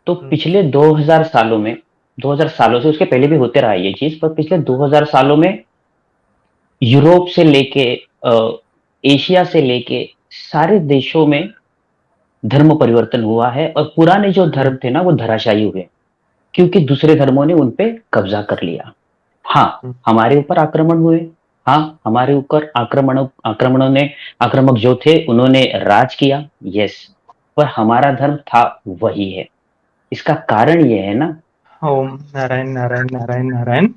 तो हम्म, पिछले 2000 सालों में, 2000 सालों से, उसके पहले भी होते रहा है ये चीज, पर पिछले 2000 सालों में यूरोप से लेके एशिया से लेके सारे देशों में धर्म परिवर्तन हुआ है, और पुराने जो धर्म थे ना वो धराशायी हुए, क्योंकि दूसरे धर्मों ने उन पे कब्जा कर लिया। हाँ, हम्म, हमारे ऊपर आक्रमण हुए। हाँ, हमारे ऊपर आक्रमणों ने, आक्रामक जो थे उन्होंने राज किया। यस, पर हमारा धर्म था वही है। इसका कारण ये है ना। ओम नारायण नारायण नारायण नारायण।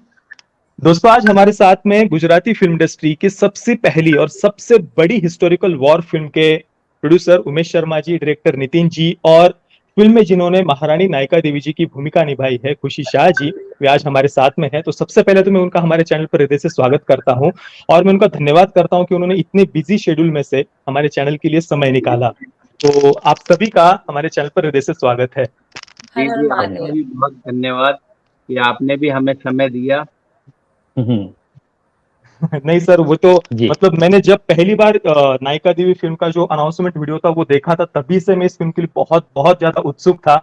दोस्तों, आज हमारे साथ में गुजराती फिल्म इंडस्ट्री की सबसे पहली और सबसे बड़ी हिस्टोरिकल वॉर फिल्म के प्रोड्यूसर उमेश शर्मा जी, डायरेक्टर नितिन जी, और फिल्म में जिन्होंने महारानी नायिका देवी जी की भूमिका निभाई है, खुशी शाह जी, वे आज हमारे साथ में है। तो सबसे पहले तो मैं उनका हमारे चैनल पर हृदय से स्वागत करता हूं, और मैं उनका धन्यवाद करता हूं कि उन्होंने इतने बिजी शेड्यूल में से हमारे चैनल के लिए समय निकाला। तो आप सभी का हमारे चैनल पर हृदय से स्वागत है। हर जी, हर जी, आपका धन्यवाद। भी बहुत धन्यवाद कि आपने भी हमें समय दिया। हम्म। नहीं सर, वो तो जी। मतलब मैंने जब पहली बार नायिका देवी फिल्म का जो अनाउंसमेंट वीडियो था वो देखा था, तभी से मैं इस फिल्म के लिए बहुत बहुत ज्यादा उत्सुक था।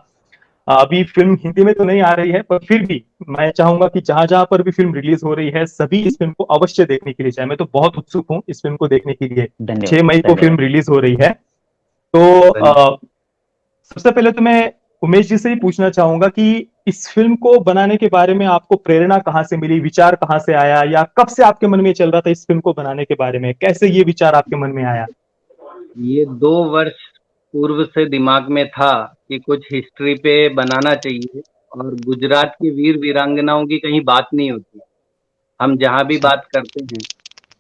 अभी फिल्म हिंदी में तो नहीं आ रही है, पर फिर भी मैं चाहूंगा कि जहां जहां पर भी फिल्म रिलीज हो रही है, सभी इस फिल्म को अवश्य देखने के लिए जाए। मैं तो बहुत उत्सुक हूँ इस फिल्म को देखने के लिए। धन्यवाद। 6 मई को फिल्म धन्यवाद। रिलीज हो रही है। तो धन्य सबसे पहले तो मैं उमेश जी से ही पूछना चाहूंगा कि इस फिल्म को बनाने के बारे में आपको प्रेरणा कहाँ से मिली, विचार कहाँ से आया, या कब से आपके मन में चल रहा था इस फिल्म को बनाने के बारे में, कैसे ये विचार आपके मन में आया? ये 2 वर्ष पूर्व से दिमाग में था कि कुछ हिस्ट्री पे बनाना चाहिए, और गुजरात की वीर वीरांगनाओं की कहीं बात नहीं होती। हम जहाँ भी अच्छा। बात करते हैं,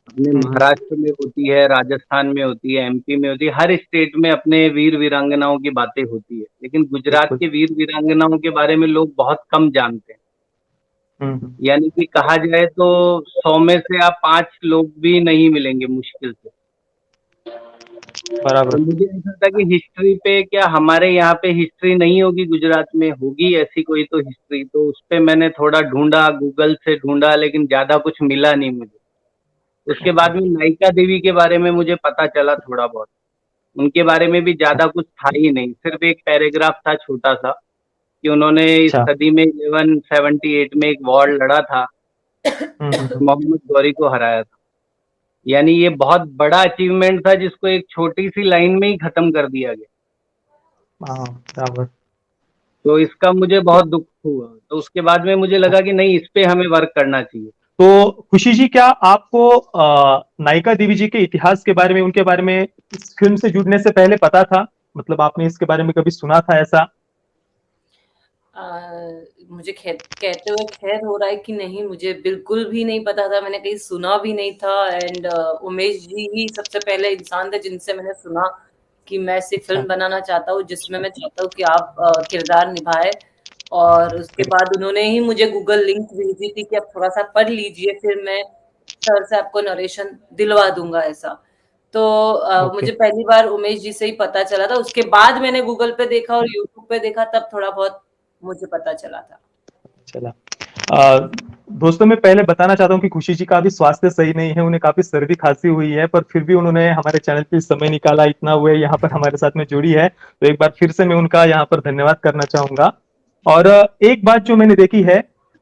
अपने हम्म। महाराष्ट्र में होती है, राजस्थान में होती है, एमपी में होती है, हर स्टेट में अपने वीर वीरांगनाओं की बातें होती है। लेकिन गुजरात बिल्कुल। के वीर वीरांगनाओं के बारे में लोग बहुत कम जानते हैं। हम्म। यानी कि कहा जाए तो 100 में से आप 5 लोग भी नहीं मिलेंगे मुश्किल से। तो बराबर। मुझे ऐसा था कि हिस्ट्री पे, क्या हमारे यहाँ पे हिस्ट्री नहीं होगी, गुजरात में होगी ऐसी कोई तो हिस्ट्री। तो उस पे मैंने थोड़ा ढूंढा, गूगल से ढूंढा, लेकिन ज़्यादा कुछ मिला नहीं मुझे। उसके ओके। बाद में नायिका देवी के बारे में मुझे पता चला थोड़ा बहुत। उनके बारे में भी अच्छा। ज़्यादा कुछ था ही नहीं, सिर्फ एक पैराग्राफ था छोटा सा, कि उन्होंने इस अच्छा। सदी में 1178 में एक वॉर लड़ा था और हम्म। मोहम्मद गौरी को हराया था। यानी ये बहुत बड़ा अचीवमेंट था, जिसको एक छोटी सी लाइन में ही खत्म कर दिया गया। हाँ, बराबर। तो इसका मुझे बहुत दुख हुआ। तो उसके बाद में मुझे लगा कि नहीं, इस पे हमें वर्क करना चाहिए। तो खुशी जी, क्या आपको नायिका देवी जी के इतिहास के बारे में, उनके बारे में इस फिल्म से जुड़ने से पहले पता था? मतलब आपने इसके बारे में कभी सुना था ऐसा? अ, मुझे कहते हुए खैर हो रहा है कि नहीं, मुझे बिल्कुल भी नहीं पता था, मैंने कहीं सुना भी नहीं था। एंड उमेश जी ही सबसे पहले इंसान थे जिनसे मैंने सुना कि मैं ऐसी अच्छा। फिल्म बनाना चाहता हूँ जिसमें मैं चाहता हूँ कि आप किरदार निभाए। और उसके बाद उन्होंने ही मुझे गूगल लिंक भेजी थी कि आप थोड़ा सा पढ़ लीजिए, फिर मैं सर से आपको नरेशन दिलवा दूंगा ऐसा। तो ओके। मुझे पहली बार उमेश जी से ही पता चला था। उसके बाद मैंने गूगल पे देखा और यूट्यूब पे देखा, तब थोड़ा बहुत मुझे पता चला था। चला। अ, दोस्तों, मैं पहले बताना चाहता हूँ कि खुशी जी का अभी स्वास्थ्य सही नहीं है, उन्हें काफी सर्दी खांसी हुई है, पर फिर भी उन्होंने हमारे चैनल पे समय निकाला, इतना हुए यहाँ पर हमारे साथ में जुड़ी है। तो एक बार फिर से मैं उनका यहाँ पर धन्यवाद करना चाहूंगा। और एक बात जो मैंने देखी है,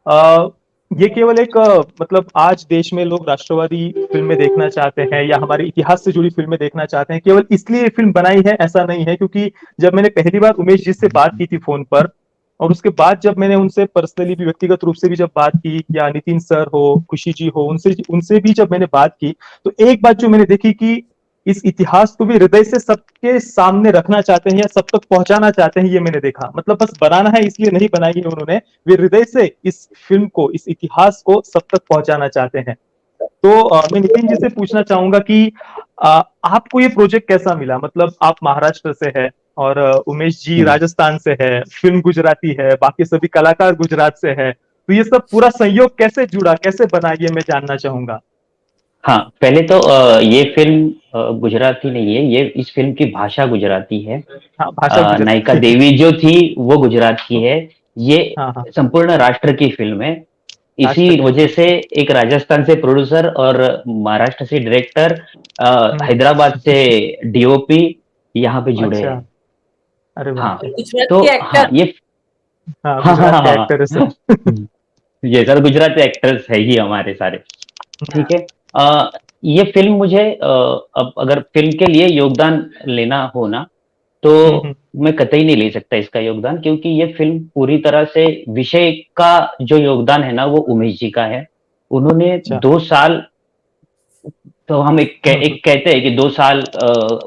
अ, ये केवल एक मतलब आज देश में लोग राष्ट्रवादी फिल्में देखना चाहते हैं या हमारे इतिहास से जुड़ी फिल्में देखना चाहते हैं, केवल इसलिए ये फिल्म बनाई है ऐसा नहीं है। क्योंकि जब मैंने पहली बार उमेश जी से बात की थी फोन पर, और उसके बाद जब मैंने उनसे पर्सनली भी, व्यक्तिगत रूप से भी जब बात की, या नितिन सर हो, खुशी जी हो, उनसे उनसे भी जब मैंने बात की, तो एक बात जो मैंने देखी कि इस इतिहास को भी हृदय से सबके सामने रखना चाहते हैं या सब तक पहुंचाना चाहते हैं। ये मैंने देखा, मतलब बस बनाना है इसलिए नहीं बनाई है उन्होंने, वे हृदय से इस फिल्म को, इस इतिहास को सब तक पहुंचाना चाहते हैं। तो मैं नितिन जी से पूछना चाहूंगा कि आपको ये प्रोजेक्ट कैसा मिला? मतलब आप महाराष्ट्र से है, और उमेश जी हम्म। राजस्थान से है, फिल्म गुजराती है, बाकी सभी कलाकार गुजरात से है, तो ये सब पूरा संयोग कैसे जुड़ा, कैसे बना, ये मैं जानना चाहूंगा। हाँ, पहले तो ये फिल्म गुजराती नहीं है, ये इस फिल्म की भाषा गुजराती है। हाँ, भाषा नायिका गुजराती है। देवी जो थी वो गुजरात की है। ये हाँ हाँ। संपूर्ण राष्ट्र की फिल्म है। इसी राष्ट्र की वजह फिल्म। से एक राजस्थान से प्रोड्यूसर और महाराष्ट्र से डायरेक्टर, हम्म। हैदराबाद से डीओपी यहाँ पे जुड़े अच्छा। हैं। अरे हाँ, बाप और रे। गुजरात तो के हाँ एक्टर। ये हाँ, हाँ हाँ गुजरात के हाँ एक्टर है हाँ। सर। ये सर गुजराती एक्टर्स है ही हमारे सारे। ठीक है। ये फिल्म मुझे अब अगर फिल्म के लिए योगदान लेना हो ना, तो हम्म। मैं कतई नहीं ले सकता इसका योगदान, क्योंकि ये फिल्म पूरी तरह से विषय का जो योगदान है ना वो उमेश जी का है। उन्होंने अच्छा। 2 साल, तो हम हम्म। एक कहते हैं कि 2 साल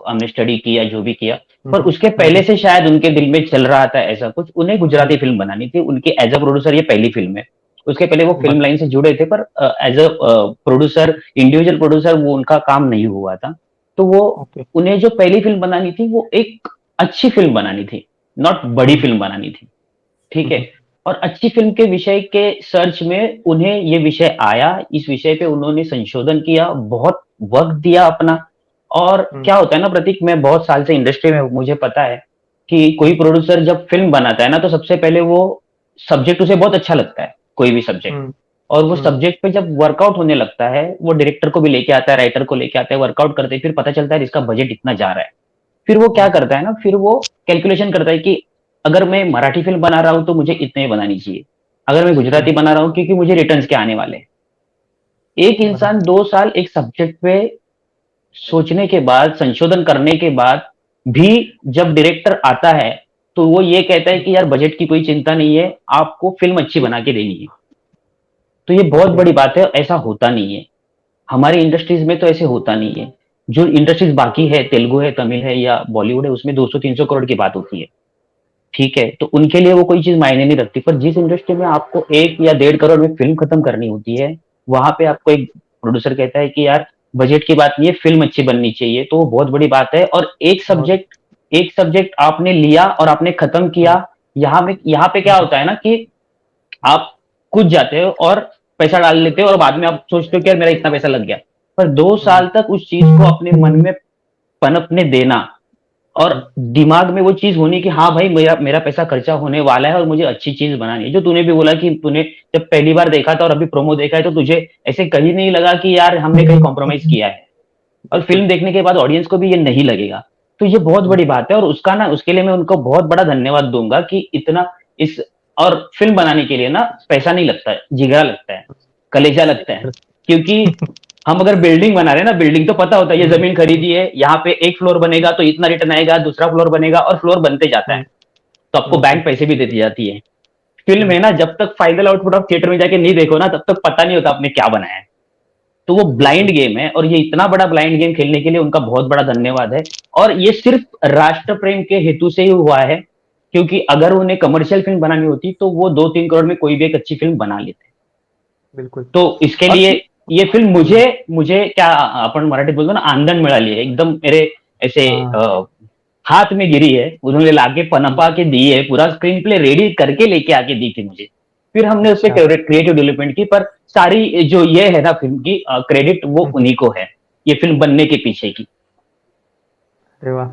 हमने स्टडी किया जो भी किया, पर हम्म। उसके पहले से शायद उनके दिल में चल रहा था ऐसा कुछ, उन्हें गुजराती फिल्म बनानी थी। उनकी एज अ प्रोड्यूसर ये पहली फिल्म है। उसके पहले वो फिल्म लाइन से जुड़े थे, पर as a producer, individual producer वो उनका काम नहीं हुआ था। तो वो, ओके। उन्हें जो पहली फिल्म बनानी थी वो एक अच्छी फिल्म बनानी थी, नॉट बड़ी फिल्म बनानी थी। ठीक है। और अच्छी फिल्म के विषय के सर्च में उन्हें ये विषय आया, इस विषय पे उन्होंने संशोधन किया, बहुत वक्त दिया अपना। और क्या होता है ना प्रतीक, मैं बहुत साल से इंडस्ट्री में हूं, मुझे पता है कि कोई प्रोड्यूसर जब फिल्म बनाता है ना, तो सबसे पहले वो सब्जेक्ट उसे बहुत अच्छा लगता है, कोई भी सब्जेक्ट। और वो सब्जेक्ट पे जब वर्कआउट होने लगता है, वो डायरेक्टर को भी लेके आता है, राइटर को लेके आता है, वर्कआउट करते हैं, फिर पता चलता है इसका बजट इतना जा रहा है। फिर वो क्या करता है ना, फिर वो कैलकुलेशन करता है कि अगर मैं मराठी फिल्म बना रहा हूं तो मुझे इतने बनानी चाहिए, अगर मैं गुजराती बना रहा हूं क्योंकि मुझे रिटर्न्स के आने वाले हैं। एक इंसान 2 साल एक सब्जेक्ट पे सोचने के बाद, संशोधन करने के बाद भी जब डायरेक्टर आता है, तो वो ये कहता है कि यार बजट की कोई चिंता नहीं है, आपको फिल्म अच्छी बना के देनी है। तो ये बहुत ओके। बड़ी बात है, ऐसा होता नहीं है हमारी इंडस्ट्रीज में, तो ऐसे होता नहीं है। जो इंडस्ट्रीज बाकी है, तेलुगु है, तमिल है या बॉलीवुड है, उसमें 200-300 करोड़ की बात होती है। ठीक है, तो उनके लिए वो कोई चीज मायने नहीं रखती। पर जिस इंडस्ट्री में आपको 1 या 1.5 करोड़ में फिल्म खत्म करनी होती है, वहां पे आपको एक प्रोड्यूसर कहता है कि यार बजट की बात नहीं है, फिल्म अच्छी बननी चाहिए, तो वो बहुत बड़ी बात है। और बहुत। एक सब्जेक्ट आपने लिया और आपने खत्म किया। यहाँ पे क्या होता है ना कि आप कूद जाते हो और पैसा डाल लेते हो, और बाद में आप सोचते हो कि यार मेरा इतना पैसा लग गया। पर 2 साल तक उस चीज को अपने मन में पनपने देना, और दिमाग में वो चीज होनी कि हाँ भाई, मेरा मेरा पैसा खर्चा होने वाला है और मुझे अच्छी चीज बनानी है। जो तूने भी बोला कि तूने जब पहली बार देखा था और अभी प्रोमो देखा है, तो तुझे ऐसे कहीं नहीं लगा कि यार हमने कहीं कॉम्प्रोमाइज किया है। और फिल्म देखने के बाद ऑडियंस को भी ये नहीं लगेगा। तो ये बहुत बड़ी बात है, और उसका ना, उसके लिए मैं उनको बहुत बड़ा धन्यवाद दूंगा कि इतना इस, और फिल्म बनाने के लिए ना पैसा नहीं लगता है, जिगरा लगता है, कलेजा लगता है। क्योंकि हम अगर बिल्डिंग बना रहे हैं ना, बिल्डिंग तो पता होता है, ये जमीन खरीदी है, यहाँ पे एक फ्लोर बनेगा तो इतना रिटर्न आएगा, दूसरा फ्लोर बनेगा, और फ्लोर बनते जाता है, तो आपको बैंक पैसे भी देती जाती है। फिल्म है ना, जब तक फाइनल आउटपुट आप थिएटर में जाके नहीं देखो ना, तब तक पता नहीं होता आपने क्या बनाया है। तो वो ब्लाइंड गेम है, और ये इतना बड़ा ब्लाइंड गेम खेलने के लिए उनका बहुत बड़ा धन्यवाद है। और ये सिर्फ राष्ट्र प्रेम के हेतु से ही हुआ है, क्योंकि अगर उन्हें कमर्शियल फिल्म बनानी होती तो वो 2-3 करोड़ में कोई भी एक अच्छी फिल्म बना लेते। बिल्कुल। तो इसके और लिए ये फिल्म मुझे मुझे क्या, अपन मराठीत बोलतो ना, आंदण मिळाली है एकदम, मेरे ऐसे हाथ में गिरी है, उन्होंने लाके पनपा के दी है, पूरा स्क्रीन प्ले रेडी करके लेके आके दी थी मुझे। फिर हमने उस पर क्रिएटिव डेवलपमेंट की, पर सारी जो ये है ना फिल्म की क्रेडिट, वो उन्हीं को है, ये फिल्म बनने के पीछे की। अरे वाह।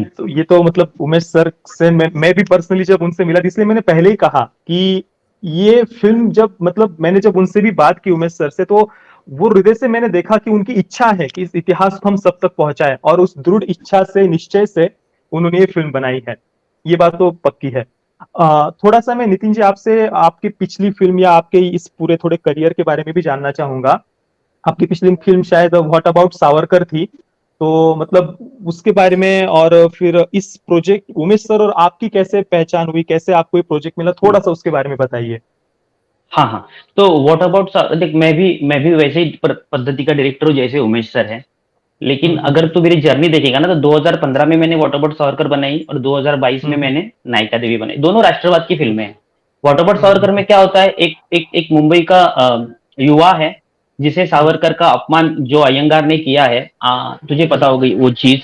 तो ये तो मतलब उमेश सर से मैं भी पर्सनली जब उनसे मिला, इसलिए मैंने पहले ही कहा कि ये फिल्म जब, मतलब मैंने जब उनसे भी बात की उमेश सर से, तो वो हृदय से मैंने देखा कि उनकी इच्छा है कि इस इतिहास को हम सब तक पहुंचाएं, और उस दृढ़ इच्छा से, निश्चय से उन्होंने ये फिल्म बनाई है। ये बात तो पक्की है। थोड़ा सा मैं नितिन जी आपसे आपकी पिछली फिल्म या आपके इस पूरे थोड़े करियर के बारे में भी जानना चाहूंगा। आपकी पिछली फिल्म शायद व्हाट अबाउट सावरकर थी, तो मतलब उसके बारे में, और फिर इस प्रोजेक्ट उमेश सर और आपकी कैसे पहचान हुई, कैसे आपको ये प्रोजेक्ट मिला, थोड़ा सा उसके बारे में बताइए। हाँ हाँ। तो व्हाट अबाउट, देख मैं भी वैसे ही पद्धति का डायरेक्टर हूँ जैसे उमेश सर है। लेकिन अगर तू मेरी जर्नी देखेगा ना, तो 2015 में मैंने व्हाट अबाउट सावरकर बनाई, और 2022 में मैंने नायिका देवी बनाई। दोनों राष्ट्रवाद की फिल्में हैं। व्हाट अबाउट सावरकर में क्या होता है, एक मुंबई का युवा है, जिसे सावरकर का अपमान जो अयंगार ने किया है, तुझे पता होगी वो चीज,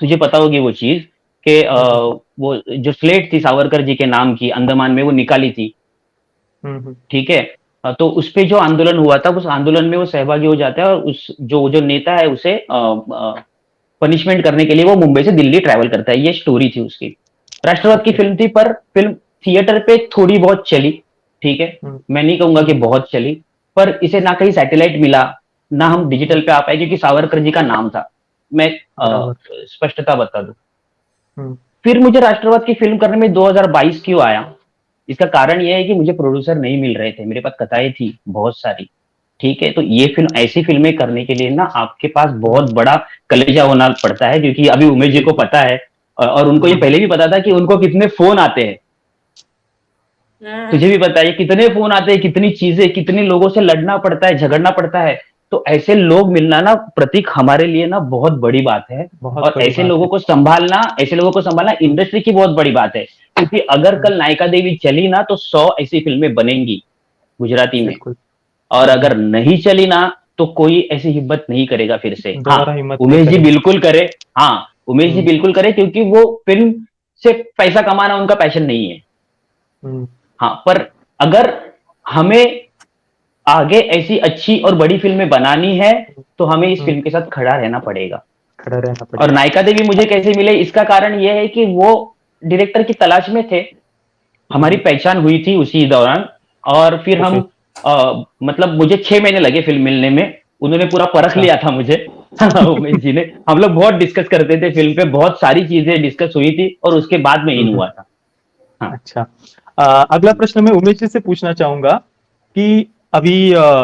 तुझे पता होगी वो चीज कि वो जो स्लेट थी सावरकर जी के नाम की, अंडमान में वो निकाली थी। ठीक है। तो उस पे जो आंदोलन हुआ था, उस आंदोलन में वो सहभागी हो जाता है, और उस जो जो नेता है उसे पनिशमेंट करने के लिए वो मुंबई से दिल्ली ट्रैवल करता है। ये स्टोरी थी उसकी। राष्ट्रवाद की फिल्म थी, पर फिल्म थिएटर पे थोड़ी बहुत चली। ठीक है, मैं नहीं कहूंगा कि बहुत चली, पर इसे ना कहीं सैटेलाइट मिला, ना हम डिजिटल पे आ पाए, क्योंकि सावरकर जी का नाम था। मैं स्पष्टता बता दूं। फिर मुझे राष्ट्रवाद की फिल्म करने में 2022 क्यों आया? इसका कारण यह है कि मुझे प्रोड्यूसर नहीं मिल रहे थे, मेरे पास कथाएं थी बहुत सारी, ठीक है? तो ये फिल्म, ऐसी फिल्में करने के लिए ना आपके पास बहुत बड़ा कलेजा होना पड़ता है, क्योंकि अभी उमेश जी को पता है, और उनको ये पहले भी पता था कि उनको कितने फोन आते हैं, तुझे भी पता है कितने फोन आते हैं, कितनी चीजें, कितने लोगों से लड़ना पड़ता है, झगड़ना पड़ता है। तो ऐसे लोग मिलना ना प्रतीक हमारे लिए ना बहुत बड़ी बात है, और ऐसे लोगों को संभालना, इंडस्ट्री की बहुत बड़ी बात है, क्योंकि अगर कल नायिका देवी चली ना तो 100 ऐसी फिल्में बनेंगी गुजराती में, और अगर नहीं चली ना तो कोई ऐसी हिम्मत नहीं करेगा फिर से। हाँ, उमेश जी बिल्कुल करे, हाँ उमेश जी बिल्कुल करे, क्योंकि वो फिल्म से पैसा कमाना उनका पैशन नहीं है। हाँ, पर अगर हमें आगे ऐसी अच्छी और बड़ी फिल्में बनानी है तो हमें इस फिल्म के साथ खड़ा रहना पड़ेगा। और नायिका देवी मुझे कैसे मिले, इसका कारण यह है कि वो डायरेक्टर की तलाश में थे, हमारी पहचान हुई थी उसी दौरान, और फिर हम मतलब मुझे 6 महीने लगे फिल्म मिलने में, उन्होंने पूरा परख लिया था मुझे उमेश जी ने। हम लोग बहुत डिस्कस करते थे फिल्म पे, बहुत सारी चीजें डिस्कस हुई थी, और उसके बाद में इन हुआ था। हाँ। अच्छा, अगला प्रश्न मैं उमेश जी से पूछना चाहूंगा कि अभी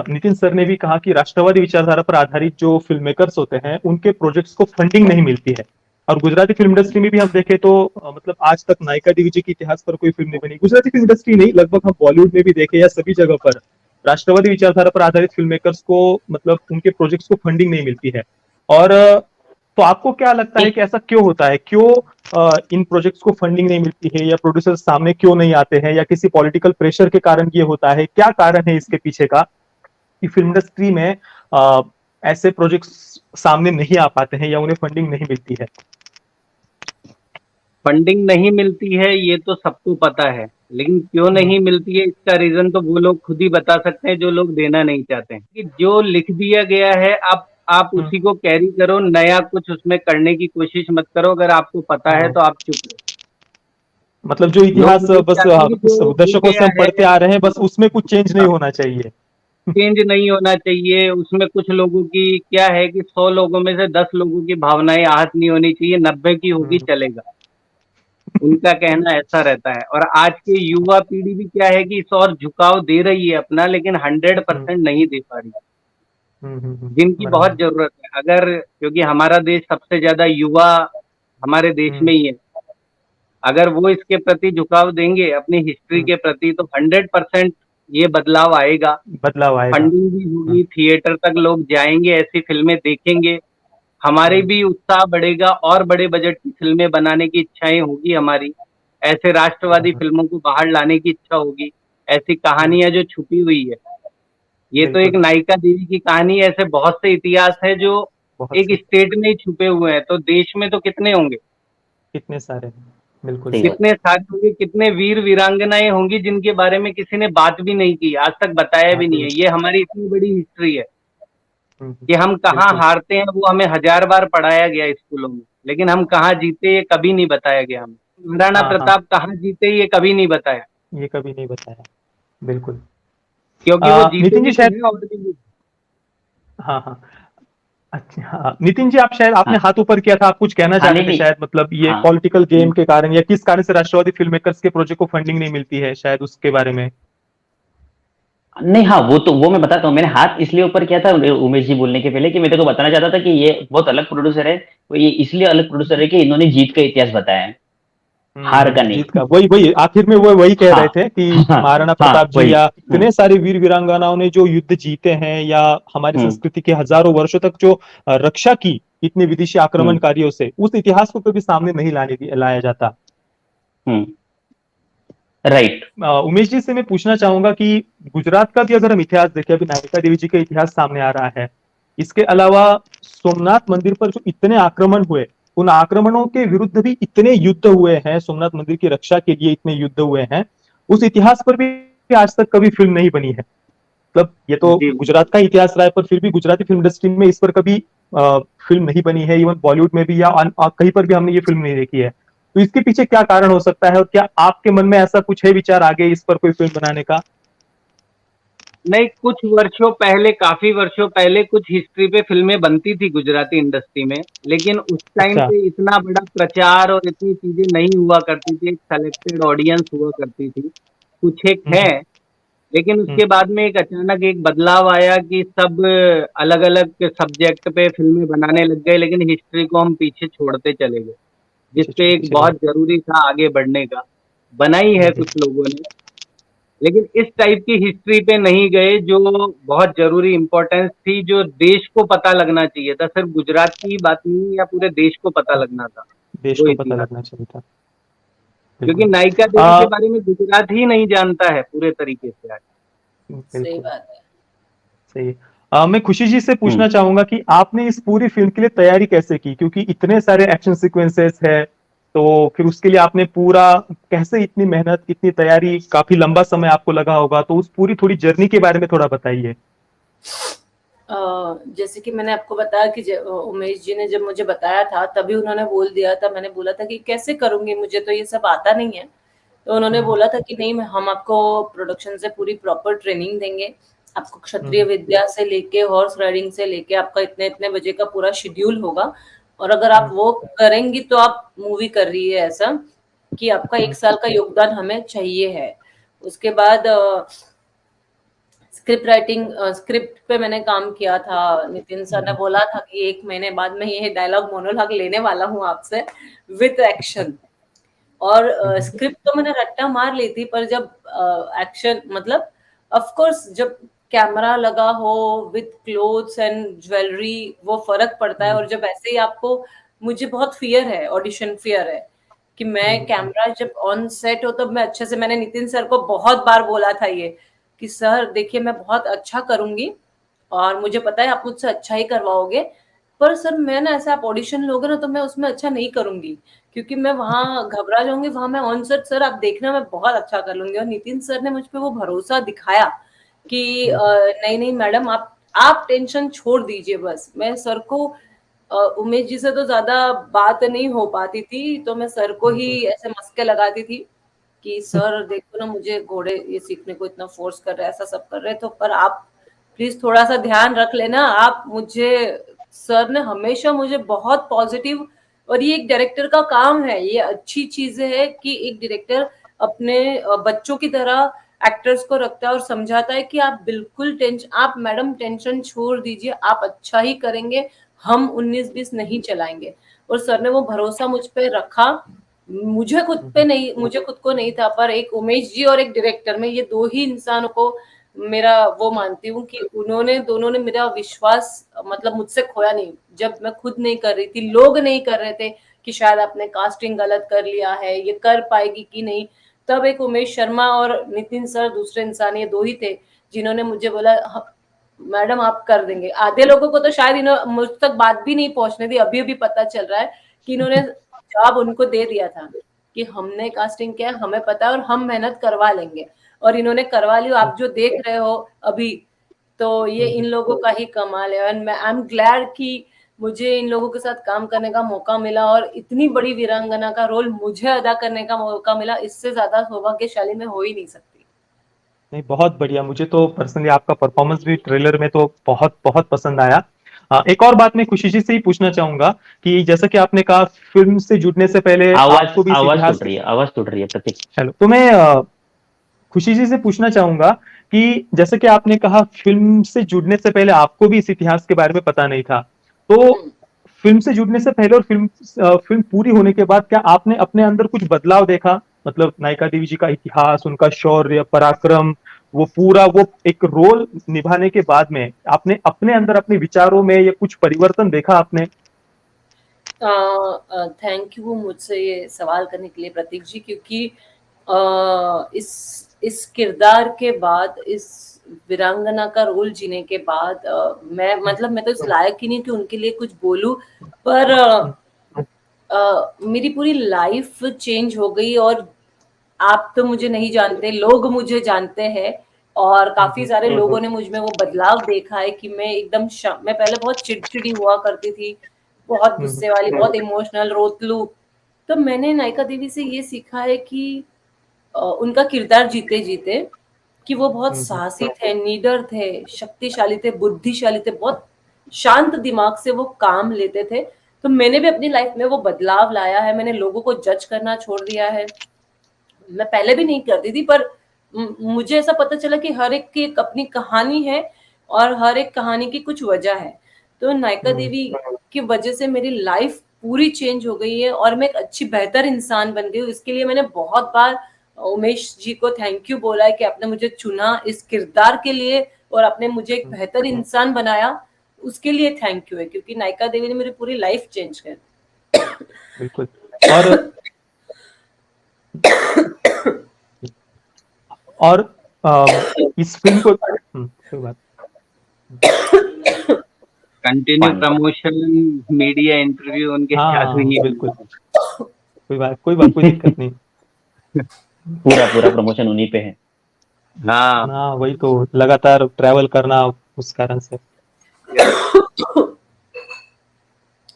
नितिन सर ने भी कहा कि राष्ट्रवादी विचारधारा पर आधारित जो फिल्म मेकर्स होते हैं उनके प्रोजेक्ट्स को फंडिंग नहीं मिलती है, और गुजराती फिल्म इंडस्ट्री में भी हम देखें तो मतलब आज तक नायिका देवी जी के इतिहास पर कोई फिल्म नहीं बनी। गुजराती फिल्म इंडस्ट्री नहीं, लगभग हम बॉलीवुड में भी देखें या सभी जगह पर राष्ट्रवादी विचारधारा पर आधारित फिल्म मेकर्स को मतलब उनके प्रोजेक्ट्स को फंडिंग नहीं मिलती है। और तो आपको क्या लगता है कि ऐसा क्यों होता है? क्यों इन प्रोजेक्ट्स को फंडिंग नहीं मिलती है, या प्रोड्यूसर सामने क्यों नहीं आते हैं, या किसी पॉलिटिकल प्रेशर के कारण ये होता है? क्या कारण है इसके पीछे का कि फिल्म इंडस्ट्री में ऐसे प्रोजेक्ट्स सामने नहीं आ पाते हैं या उन्हें फंडिंग नहीं मिलती है? फंडिंग नहीं मिलती है ये तो सबको पता है, लेकिन क्यों नहीं मिलती है इसका रीजन तो वो लोग खुद ही बता सकते हैं जो लोग देना नहीं चाहते हैं। कि जो लिख दिया गया है आप उसी को कैरी करो, नया कुछ उसमें करने की कोशिश मत करो। अगर आपको पता है तो आप चुप रहो। मतलब जो इतिहास बस दर्शकों से हम है पढ़ते आ रहे हैं, बस उसमें कुछ चेंज नहीं होना चाहिए। चेंज नहीं होना चाहिए उसमें। कुछ लोगों की क्या है कि 100 लोगों में से 10 लोगों की भावनाएं आहत नहीं होनी चाहिए, 90 की होगी चलेगा, उनका कहना ऐसा रहता है। और आज की युवा पीढ़ी भी क्या है कि इस और झुकाव दे रही है अपना, लेकिन 100% नहीं दे पा रही, जिनकी बहुत जरूरत है। अगर क्योंकि हमारा देश सबसे ज्यादा युवा हमारे देश में ही है, अगर वो इसके प्रति झुकाव देंगे अपनी हिस्ट्री के प्रति तो 100% ये बदलाव आएगा। फंडिंग भी होगी, थिएटर तक लोग जाएंगे, ऐसी फिल्में देखेंगे, हमारे भी उत्साह बढ़ेगा और बड़े बजट की फिल्में बनाने की इच्छाएं होगी हमारी, ऐसे राष्ट्रवादी फिल्मों को बाहर लाने की इच्छा होगी, ऐसी कहानियां जो छुपी हुई है। ये तो एक नायिका देवी की कहानी है, ऐसे बहुत से इतिहास है जो एक स्टेट में ही छुपे हुए हैं, तो देश में तो कितने होंगे, कितने सारे, बिल्कुल कितने सारे होंगे, कितने वीर वीरांगनाएं होंगी जिनके बारे में किसी ने बात भी नहीं की, आज तक बताया भी नहीं है। ये हमारी इतनी बड़ी हिस्ट्री है कि हम कहाँ हारते हैं वो हमें 1000 बार पढ़ाया गया स्कूलों में, लेकिन हम कहाँ जीते ये कभी नहीं बताया गया हमें। महाराणा प्रताप कहाँ जीते ये कभी नहीं बताया, ये कभी नहीं बताया, बिल्कुल, क्योंकि वो जीते नितिन जी शायद, भी। हाँ हाँ, अच्छा नितिन जी, आप शायद आपने हाथ ऊपर किया था, आप कुछ कहना चाह रहे थे शायद, मतलब ये पॉलिटिकल गेम के कारण या किस कारण से राष्ट्रवादी फिल्म मेकर्स के प्रोजेक्ट को फंडिंग नहीं मिलती है, शायद उसके बारे में। नहीं, हाँ, वो मैं बताता हूँ। मैंने हाथ इसलिए ऊपर किया था उमेश जी बोलने के पहले कि मैं तेरे को बताना चाहता था कि ये बहुत अलग प्रोड्यूसर है, वो ये इसलिए अलग प्रोड्यूसर है कि इन्होंने जीत का इतिहास बताया है, हार का नहीं। जीत का, वही आखिर में वो वही कह रहे थे कि महाराणा प्रताप जी या इतने सारे वीर वीरांगनाओं ने जो युद्ध जीते हैं या हमारी संस्कृति के हजारों वर्षों तक जो रक्षा की इतने विदेशी आक्रमणकारियों से, उस इतिहास को कभी सामने नहीं लाया जाता। राइट। उमेश जी से मैं पूछना चाहूंगा कि गुजरात का भी अगर हम इतिहास देखें, अभी नायिका देवी जी का इतिहास सामने आ रहा है, इसके अलावा सोमनाथ मंदिर पर जो इतने आक्रमण हुए, उन आक्रमणों के विरुद्ध भी इतने युद्ध हुए हैं, सोमनाथ मंदिर की रक्षा के लिए इतने युद्ध हुए हैं, उस इतिहास पर भी आज तक कभी फिल्म नहीं बनी है। मतलब ये तो गुजरात का इतिहास रहा है, पर फिर भी गुजराती फिल्म इंडस्ट्री में इस पर कभी फिल्म नहीं बनी है, इवन बॉलीवुड में भी या कहीं पर भी हमने ये फिल्म नहीं देखी है। तो इसके पीछे क्या कारण हो सकता है, और क्या आपके मन में ऐसा कुछ है विचार आगे इस पर कोई फिल्म बनाने का? नहीं, कुछ वर्षों पहले, काफी वर्षों पहले कुछ हिस्ट्री पे फिल्में बनती थी गुजराती इंडस्ट्री में, लेकिन उस टाइम अच्छा। पे इतना बड़ा प्रचार और इतनी चीजें नहीं हुआ करती थी, एक सेलेक्टेड ऑडियंस हुआ करती थी, कुछ एक हम्म है। हम्म लेकिन उसके बाद में एक अचानक एक बदलाव आया कि सब अलग अलग सब्जेक्ट पे फिल्में बनाने लग गए, लेकिन हिस्ट्री को हम पीछे छोड़ते चले गए, पीछे जिसपे छोड़ते एक चले बहुत जरूरी था आगे बढ़ने का। बनाई है हम्म। कुछ लोगों ने, लेकिन इस टाइप की हिस्ट्री पे नहीं गए जो बहुत जरूरी इंपॉर्टेंस थी, जो देश को पता लगना चाहिए था। सिर्फ गुजरात की ही बात नहीं, या पूरे देश को पता लगना था देश वो को पता इतिहास। लगना चाहिए था। क्योंकि बिल्कुल। नायिका देवी आ के बारे में गुजरात ही नहीं जानता है पूरे तरीके से आज। सही बिल्कुल बात है। सही है। मैं खुशी जी से हम्म। पूछना चाहूंगा कि आपने इस पूरी फिल्म के लिए तैयारी कैसे की, क्योंकि इतने सारे एक्शन सीक्वेंसेस है, तो फिर उसके लिए आपने पूरा कैसे, इतनी मेहनत, इतनी तैयारी, काफी लंबा समय आपको लगा होगा, तो उस पूरी थोड़ी जर्नी के बारे में थोड़ा बताइए। जैसे कि मैंने आपको बताया कि उमेश जी ने जब मुझे बताया था तभी उन्होंने बोल दिया था, मैंने बोला था कि कैसे करूंगी, मुझे तो ये सब आता नहीं है। तो उन्होंने हम्म बोला था कि नहीं, हम आपको प्रोडक्शन से पूरी प्रॉपर ट्रेनिंग देंगे, आपको क्षत्रिय हम्म विद्या से लेके हॉर्स राइडिंग से लेके आपका इतने इतने बजे का पूरा शेड्यूल होगा, और अगर आप हम्म वो करेंगी तो आप मूवी कर रही है, ऐसा कि आपका हम्म 1 साल का योगदान हमें चाहिए है। उसके बाद स्क्रिप्ट राइटिंग, स्क्रिप्ट पे मैंने काम किया था। नितिन सर ने हम्म, बोला था कि 1 महीने बाद मैं ये डायलॉग मोनोलॉग लेने वाला हूँ आपसे विद अच्छा। एक्शन। और हम्म स्क्रिप्ट तो मैंने रट्टा मार ली थी, पर जब एक्शन, मतलब ऑफ कोर्स जब कैमरा लगा हो विद क्लोथ्स एंड ज्वेलरी, वो फर्क पड़ता है। हम्म और जब ऐसे ही आपको, मुझे बहुत फियर है, ऑडिशन फियर है कि मैं हम्म कैमरा जब ऑन सेट हो तब मैं अच्छे से, मैंने नितिन सर को बहुत बार बोला था ये कि सर देखिए मैं बहुत अच्छा करूंगी और मुझे पता है आप मुझसे अच्छा ही करवाओगे, पर सर मैं ना, ऐसा आप ऑडिशन लोगे ना तो मैं उसमें अच्छा नहीं करूंगी, क्योंकि मैं वहां घबरा जाऊंगी। वहां मैं ऑन सेट, सर आप देखना मैं बहुत अच्छा कर लूंगी। और नितिन सर ने मुझ पे वो भरोसा दिखाया कि नहीं नहीं मैडम, आप टेंशन छोड़ दीजिए। बस मैं सर को, उमेश जी से तो ज्यादा बात नहीं हो पाती थी, तो मैं सर को ही हम्म ऐसे मस्के लगाती थी कि सर देखो ना, मुझे घोड़े ये सीखने को इतना फोर्स कर रहे हैं, ऐसा सब कर रहे हैं, तो पर आप प्लीज थोड़ा सा ध्यान रख लेना आप मुझे। सर ने हमेशा मुझे बहुत पॉजिटिव, और ये एक डायरेक्टर का काम है, ये अच्छी चीजें है कि एक डायरेक्टर अपने बच्चों की तरह एक्टर्स को रखता है और समझाता है कि आप बिल्कुल टेंशन, आप मैडम टेंशन छोड़ दीजिए, आप अच्छा ही करेंगे, हम 19-20 नहीं चलाएंगे। और सर ने वो भरोसा मुझ पे रखा। मुझे खुद पे हम्म नहीं, मुझे खुद को नहीं था, पर एक उमेश जी और एक डायरेक्टर में, ये दो ही इंसानों को मेरा वो मानती हूँ कि उन्होंने दोनों ने मेरा विश्वास मतलब मुझसे खोया नहीं। जब मैं खुद नहीं कर रही थी, लोग नहीं कर रहे थे कि शायद आपने कास्टिंग गलत कर लिया है, ये कर पाएगी कि नहीं, तब एक उमेश शर्मा और नितिन सर, दूसरे इंसान, ये दो ही थे जिन्होंने मुझे बोला मैडम आप कर देंगे। आधे लोगों को तो शायद इन्होंने मुझ तक बात भी नहीं पहुंचने दी, अभी अभी पता चल रहा है कि इन्होंने जवाब उनको दे दिया था कि हमने कास्टिंग किया, हमें पता है और हम मेहनत करवा लेंगे, और इन्होंने करवा ली। आप जो देख रहे हो अभी, तो ये इन लोगों का ही कमाल है। और मैं आई एम ग्लैड कि मुझे इन लोगों के साथ काम करने का मौका मिला, और इतनी बड़ी वीरांगना का रोल मुझे अदा करने का मौका मिला, इससे ज्यादा सौभाग्यशाली मैं हो ही नहीं सकती। नहीं, बहुत बढ़िया। मुझे तो पर्सनली आपका परफॉर्मेंस भी ट्रेलर में तो बहुत बहुत पसंद आया। एक और बात मैं खुशी जी से ही पूछना चाहूंगा कि जैसा कि आपने कहा, फिल्म से जुड़ने से पहले आवाज आपको भी इस आवाज इतिहास टूट के, रही है, आवाज टूट रही है प्रतीक। चलो तो मैं खुशी जी से पूछना चाहूंगा कि जैसे कि आपने कहा, फिल्म से जुड़ने से पहले आपको भी इस इतिहास के बारे में पता नहीं था, तो हम्म। फिल्म से जुड़ने से पहले और फिल्म पूरी होने के बाद क्या आपने अपने अंदर कुछ बदलाव देखा? मतलब नायिका देवी जी का इतिहास, उनका शौर्य पराक्रम, वो पूरा वो एक रोल निभाने के बाद में आपने अपने अंदर अपने विचारों में ये कुछ परिवर्तन देखा आपने? थैंक यू मुझसे ये सवाल करने के लिए प्रतीक जी, क्योंकि इस किरदार के बाद, इस वीरांगना का रोल जीने के बाद, मैं मतलब मैं तो इस लायक ही नहीं कि उनके लिए कुछ बोलूं, पर मेरी पूरी लाइफ चेंज हो गई। और आप तो मुझे नहीं जानते, लोग मुझे जानते हैं, और काफी सारे लोगों ने मुझ में वो बदलाव देखा है कि मैं एकदम मैं पहले बहुत चिड़चिड़ी हुआ करती थी, बहुत गुस्से वाली, बहुत इमोशनल, रोतलू। तो मैंने नायिका देवी से ये सीखा है कि उनका किरदार जीते जीते कि वो बहुत साहसी थे, नीडर थे, शक्तिशाली थे, बुद्धिशाली थे, बहुत शांत दिमाग से वो काम लेते थे। तो मैंने भी अपनी लाइफ में वो बदलाव लाया है, मैंने लोगों को जज करना छोड़ दिया है। मैं पहले भी नहीं करती थी, पर मुझे ऐसा पता चला कि हर एक की एक अपनी कहानी है और हर एक कहानी की कुछ वजह है। तो नायका देवी की वजह से मेरी लाइफ पूरी चेंज हो गई है और मैं एक अच्छी बेहतर इंसान बन गई हूँ। इसके लिए मैंने बहुत बार उमेश जी को थैंक यू बोला है कि आपने मुझे चुना इस किरदार के लिए और आपने मुझे एक बेहतर इंसान बनाया, उसके लिए थैंक यू है, क्योंकि नायका देवी ने मेरी पूरी लाइफ चेंज कर दी। बिल्कुल। और इस फिल्म को कोई बात कंटिन्यू प्रमोशन, मीडिया इंटरव्यू उनके चालू ही है। बिल्कुल, कोई दिक्कत नहीं। पूरा प्रमोशन उन्हीं पे है। हाँ वही तो, लगातार ट्रैवल करना उस कारण से।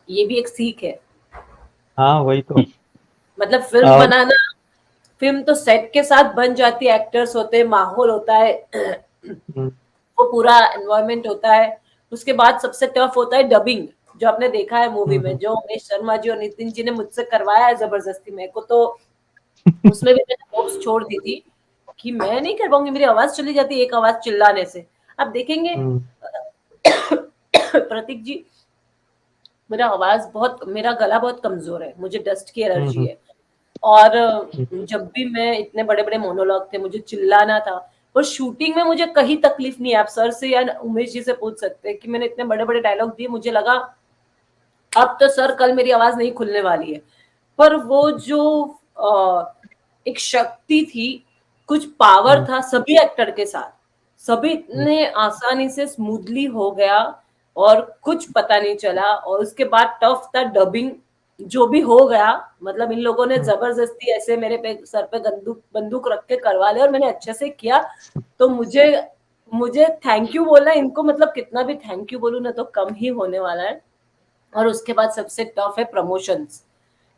ये भी एक सीख है। वही तो। मतलब फिल्म बनाना, फिल्म तो सेट के साथ बन जाती है, एक्टर्स होते हैं, माहौल होता है, वो पूरा एनवायरनमेंट होता है। उसके बाद सबसे टफ होता है डबिंग, जो आपने देखा है मूवी में, जो उमेश शर्मा जी और नितिन जी ने मुझसे करवाया है जबरदस्ती। मेरे को तो उसमें भी मैंने होप्स छोड़ दी थी कि मैं नहीं कर पाऊंगी, मेरी आवाज चली जाती है एक आवाज चिल्लाने से। आप देखेंगे प्रतीक जी, मेरा गला बहुत कमजोर है, मुझे डस्ट की एलर्जी है, और जब भी मैं, इतने बड़े बड़े मोनोलॉग थे, मुझे चिल्लाना था, और शूटिंग में मुझे कहीं तकलीफ नहीं है। आप सर से या उमेश जी से पूछ सकते हैं कि मैंने इतने बड़े बड़े डायलॉग दिए, मुझे लगा अब तो सर कल मेरी आवाज नहीं खुलने वाली है। पर वो जो एक शक्ति थी, कुछ पावर था सभी एक्टर के साथ, सभी इतने आसानी से स्मूथली हो गया और कुछ पता नहीं चला। और उसके बाद टफ था डबिंग, जो भी हो गया, मतलब इन लोगों ने जबरदस्ती ऐसे मेरे पे सर पे बंदूक रख के करवा लिया और मैंने अच्छे से किया। तो मुझे थैंक यू बोलना इनको, मतलब कितना भी थैंक यू बोलूं ना तो कम ही होने वाला है। और उसके बाद सबसे टफ है प्रमोशंस,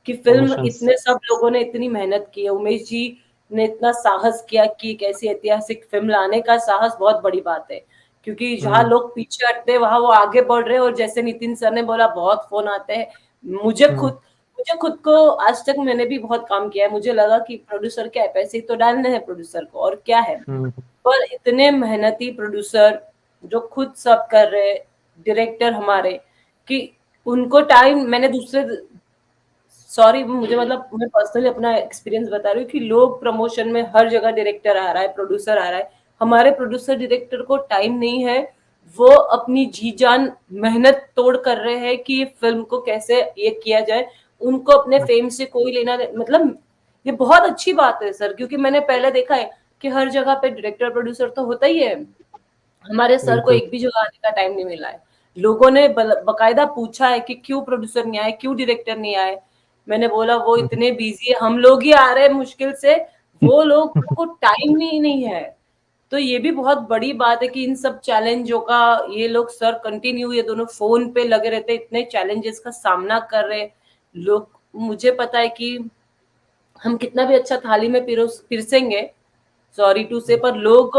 कि फिल्म इतने सब लोगों ने इतनी मेहनत की है, उमेश जी ने इतना साहस किया कि एक ऐसी ऐतिहासिक फिल्म लाने का साहस बहुत बड़ी बात है, क्योंकि जहाँ लोग पीछे हटते वहां वो आगे बढ़ रहे हैं। और जैसे नितिन सर ने बोला, बहुत फोन आते हैं, मुझे खुद को आज तक मैंने भी बहुत काम किया है, मुझे लगा कि प्रोड्यूसर क्या है, पैसे तो डालने हैं प्रोड्यूसर को और क्या है, पर इतने मेहनती प्रोड्यूसर जो खुद सब कर रहे, डायरेक्टर हमारे, कि उनको टाइम, मैंने मुझे मतलब मैं पर्सनली अपना एक्सपीरियंस बता रही हूँ कि लोग प्रमोशन में हर जगह डायरेक्टर आ रहा है, प्रोड्यूसर आ रहा है, हमारे प्रोड्यूसर डायरेक्टर को टाइम नहीं है। वो अपनी जी जान मेहनत तोड़ कर रहे हैं कि ये फिल्म को कैसे ये किया जाए। उनको अपने फेम से कोई लेना, मतलब ये बहुत अच्छी बात है सर, क्योंकि मैंने पहले देखा है कि हर जगह पे डायरेक्टर प्रोड्यूसर तो होता ही है, हमारे सर को एक भी जगह आने का टाइम नहीं मिला है। लोगों ने बकायदा पूछा है कि क्यों प्रोड्यूसर नहीं आए, क्यों डायरेक्टर नहीं आए। मैंने बोला वो इतने बिजी है, हम लोग ही आ रहे हैं मुश्किल से, वो लोग को टाइम ही नहीं है। तो ये भी बहुत बड़ी बात है कि इन सब चैलेंजों का ये लोग सर कंटिन्यू, ये दोनों फोन पे लगे रहते, इतने चैलेंजेस का सामना कर रहे लोग। मुझे पता है कि हम कितना भी अच्छा थाली में पिरसेंगे, सॉरी टू से, पर लोग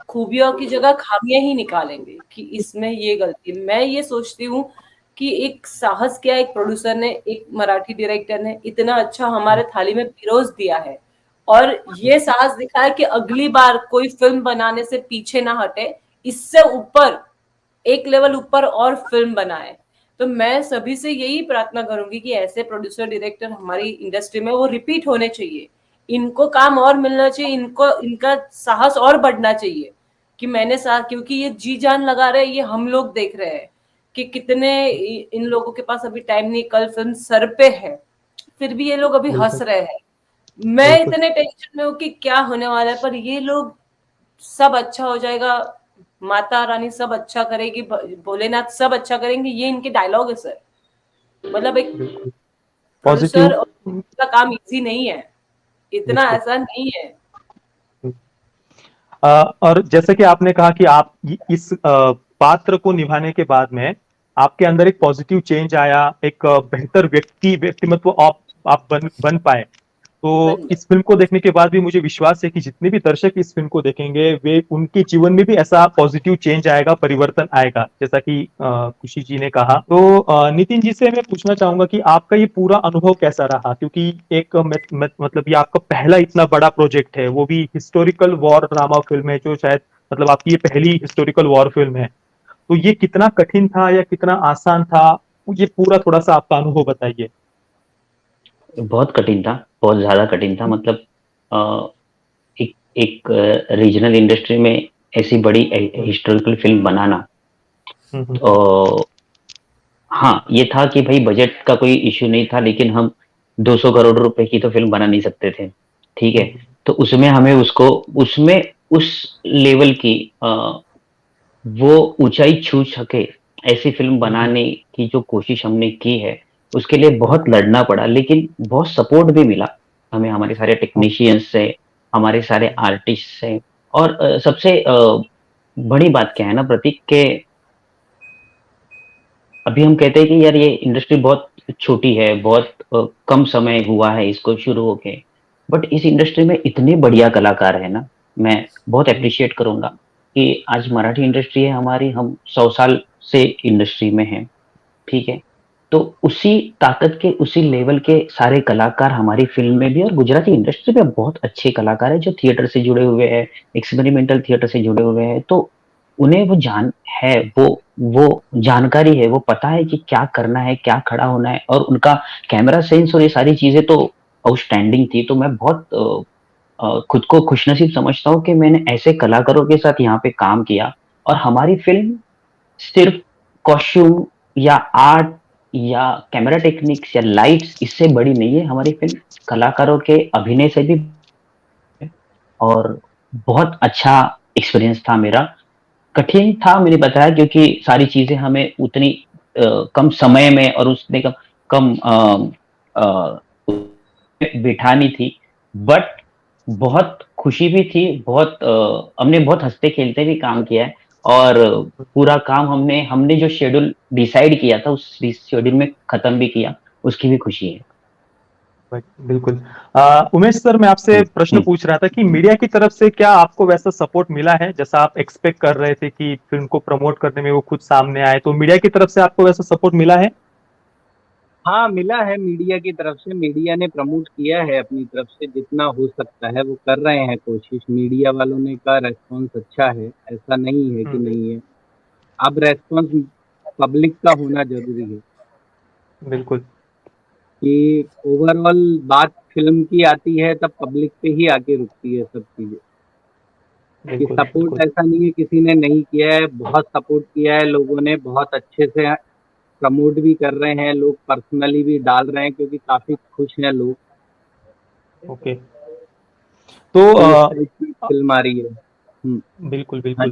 खूबियों की जगह खामियां ही निकालेंगे कि इसमें ये गलती। मैं ये सोचती हूँ कि एक साहस किया एक प्रोड्यूसर ने, एक मराठी डायरेक्टर ने इतना अच्छा हमारे थाली में पिरोस दिया है, और ये साहस दिखाया कि अगली बार कोई फिल्म बनाने से पीछे ना हटे, इससे ऊपर एक लेवल ऊपर और फिल्म बनाए। तो मैं सभी से यही प्रार्थना करूंगी कि ऐसे प्रोड्यूसर डायरेक्टर हमारी इंडस्ट्री में वो रिपीट होने चाहिए, इनको काम और मिलना चाहिए, इनको इनका साहस और बढ़ना चाहिए कि मैंने साथ, क्योंकि ये जी जान लगा रहे हैं, ये हम लोग देख रहे हैं कि कितने इन लोगों के पास अभी टाइम नहीं, कल फिल्म सर पे है, फिर भी ये लोग अभी हंस रहे हैं। मैं इतने टेंशन में हूँ कि क्या होने वाला है, पर ये लोग सब अच्छा हो जाएगा, माता रानी सब अच्छा करेगी, भोलेनाथ सब अच्छा करेंगे, ये इनके डायलॉग है सर। मतलब एक प्रोड्यूसर का काम इजी नहीं है, इतना आसान नहीं है। और जैसे कि आपने कहा कि आप इस पात्र को निभाने के बाद में आपके अंदर एक पॉजिटिव चेंज आया, एक बेहतर व्यक्तिमत्व आप बन पाए। तो बन इस फिल्म को देखने के बाद भी मुझे विश्वास है कि जितने भी दर्शक इस फिल्म को देखेंगे वे उनके जीवन में भी ऐसा पॉजिटिव चेंज आएगा, परिवर्तन आएगा, जैसा कि खुशी जी ने कहा। तो नितिन जी से मैं पूछना चाहूंगा कि आपका ये पूरा अनुभव कैसा रहा, क्योंकि एक मतलब ये आपका पहला इतना बड़ा प्रोजेक्ट है, वो भी हिस्टोरिकल वॉर ड्रामा फिल्म है, जो शायद मतलब आपकी ये पहली हिस्टोरिकल वॉर फिल्म है। तो ये कितना कठिन था या कितना आसान था, ये पूरा थोड़ा सा आपका अनुभव बताइए। बहुत कठिन था, बहुत ज़्यादा कठिन था। मतलब अ, एक एक रीजनल इंडस्ट्री में ऐसी बड़ी हिस्टोरिकल फ़िल्म बनाना, हम्म। तो हाँ, ये था कि भई बजट का कोई इश्यू नहीं था, लेकिन हम 200 करोड़ रुपए की तो फ़िल्म बना नहीं सकते थे, ठीक है? हम्म। तो उसमें हमें उसमें उस लेवल की वो ऊँचाई छू सके, ऐसी फ़िल्म हम्म। बनाने की जो कोशिश हमने की है, उसके लिए हम्म। बहुत लड़ना पड़ा, लेकिन बहुत सपोर्ट भी मिला हमें हमारे सारे टेक्नीशियंस से, हमारे सारे आर्टिस्ट से। और सबसे बड़ी बात क्या है ना प्रतीक, के अभी हम कहते हैं कि यार ये इंडस्ट्री बहुत छोटी है, बहुत कम समय हुआ है इसको शुरू होके, बट इस इंडस्ट्री में इतने बढ़िया कलाकार हैं ना, मैं बहुत एप्रिशिएट करूँगा कि आज मराठी इंडस्ट्री है हमारी, हम 100 साल से इंडस्ट्री में हैं, ठीक है? तो उसी ताकत के, उसी लेवल के सारे कलाकार हमारी फ़िल्म में भी, और गुजराती इंडस्ट्री में बहुत अच्छे कलाकार हैं जो थिएटर से जुड़े हुए हैं, एक्सपेरिमेंटल थिएटर से जुड़े हुए हैं। तो उन्हें वो है, वो जानकारी है, वो पता है कि क्या करना है, क्या खड़ा होना है, और उनका कैमरा सेंस और ये सारी चीज़ें तो आउटस्टैंडिंग थी। तो मैं बहुत खुद को खुशनसीब समझता हूँ कि मैंने ऐसे कलाकारों के साथ यहाँ पे काम किया, और हमारी फ़िल्म सिर्फ़ कॉस्ट्यूम या आर्ट या कैमरा टेक्निक्स या लाइट्स इससे बड़ी नहीं है, हमारी फ़िल्म कलाकारों के अभिनय से भी है। और बहुत अच्छा एक्सपीरियंस था मेरा। कठिन था मैंने बताया, क्योंकि सारी चीज़ें हमें उतनी कम समय में और उसने कम कम अ, बिठानी थी। बट बहुत खुशी भी थी, बहुत हमने बहुत हँसते-खेलते भी काम किया है, और पूरा काम हमने हमने जो शेड्यूल डिसाइड किया था, उस शेड्यूल में खत्म भी किया, उसकी भी खुशी है। बिल्कुल। उमेश सर, मैं आपसे हुँ, प्रश्न हुँ। पूछ रहा था कि मीडिया की तरफ से क्या आपको वैसा सपोर्ट मिला है, जैसा आप एक्सपेक्ट कर रहे थे कि फिल्म को प्रमोट करने में वो खुद सामने आए, तो मीडिया की तरफ से आपको वैसा सपोर्ट मिला है? हाँ, मिला है मीडिया की तरफ से। मीडिया ने प्रमोट किया है अपनी तरफ से, जितना हो सकता है वो कर रहे हैं कोशिश। मीडिया वालों ने का रेस्पॉन्स अच्छा है, ऐसा नहीं है कि हम्म। नहीं है। अब रेस्पॉन्स पब्लिक का होना ज़रूरी है, बिल्कुल। कि ओवरऑल बात फ़िल्म की आती है तब पब्लिक पे ही आके रुकती है सब चीज़ें। कि बिल्कुल। सपोर्ट बिल्कुल। ऐसा नहीं है किसी ने नहीं किया है, बहुत सपोर्ट किया है लोगों ने, बहुत अच्छे से प्रमोट भी कर रहे हैं लोग, पर्सनली भी डाल रहे हैं क्योंकि काफ़ी खुश हैं लोग ओके। तो कि इस टाइप की फ़िल्म आ रही है। बिल्कुल हाँ बिल्कुल।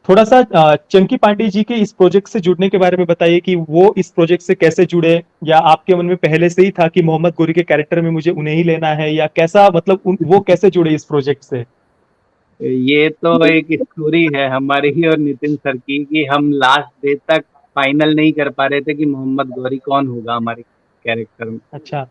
थोड़ा सा चंकी पांडे जी के इस प्रोजेक्ट से जुड़ने के बारे में बताइए कि वो इस प्रोजेक्ट से कैसे जुड़े, या आपके मन में पहले से ही था कि मोहम्मद गोरी के कैरेक्टर में मुझे उन्हें ही लेना है, या कैसा, मतलब वो कैसे जुड़े इस प्रोजेक्ट से? ये तो एक स्टोरी है हमारी ही और नितिन सर की, कि हम लास्ट डे तक फाइनल नहीं कर पा रहे थे कि मोहम्मद गौरी कौन होगा हमारे कैरेक्टर में। अच्छा।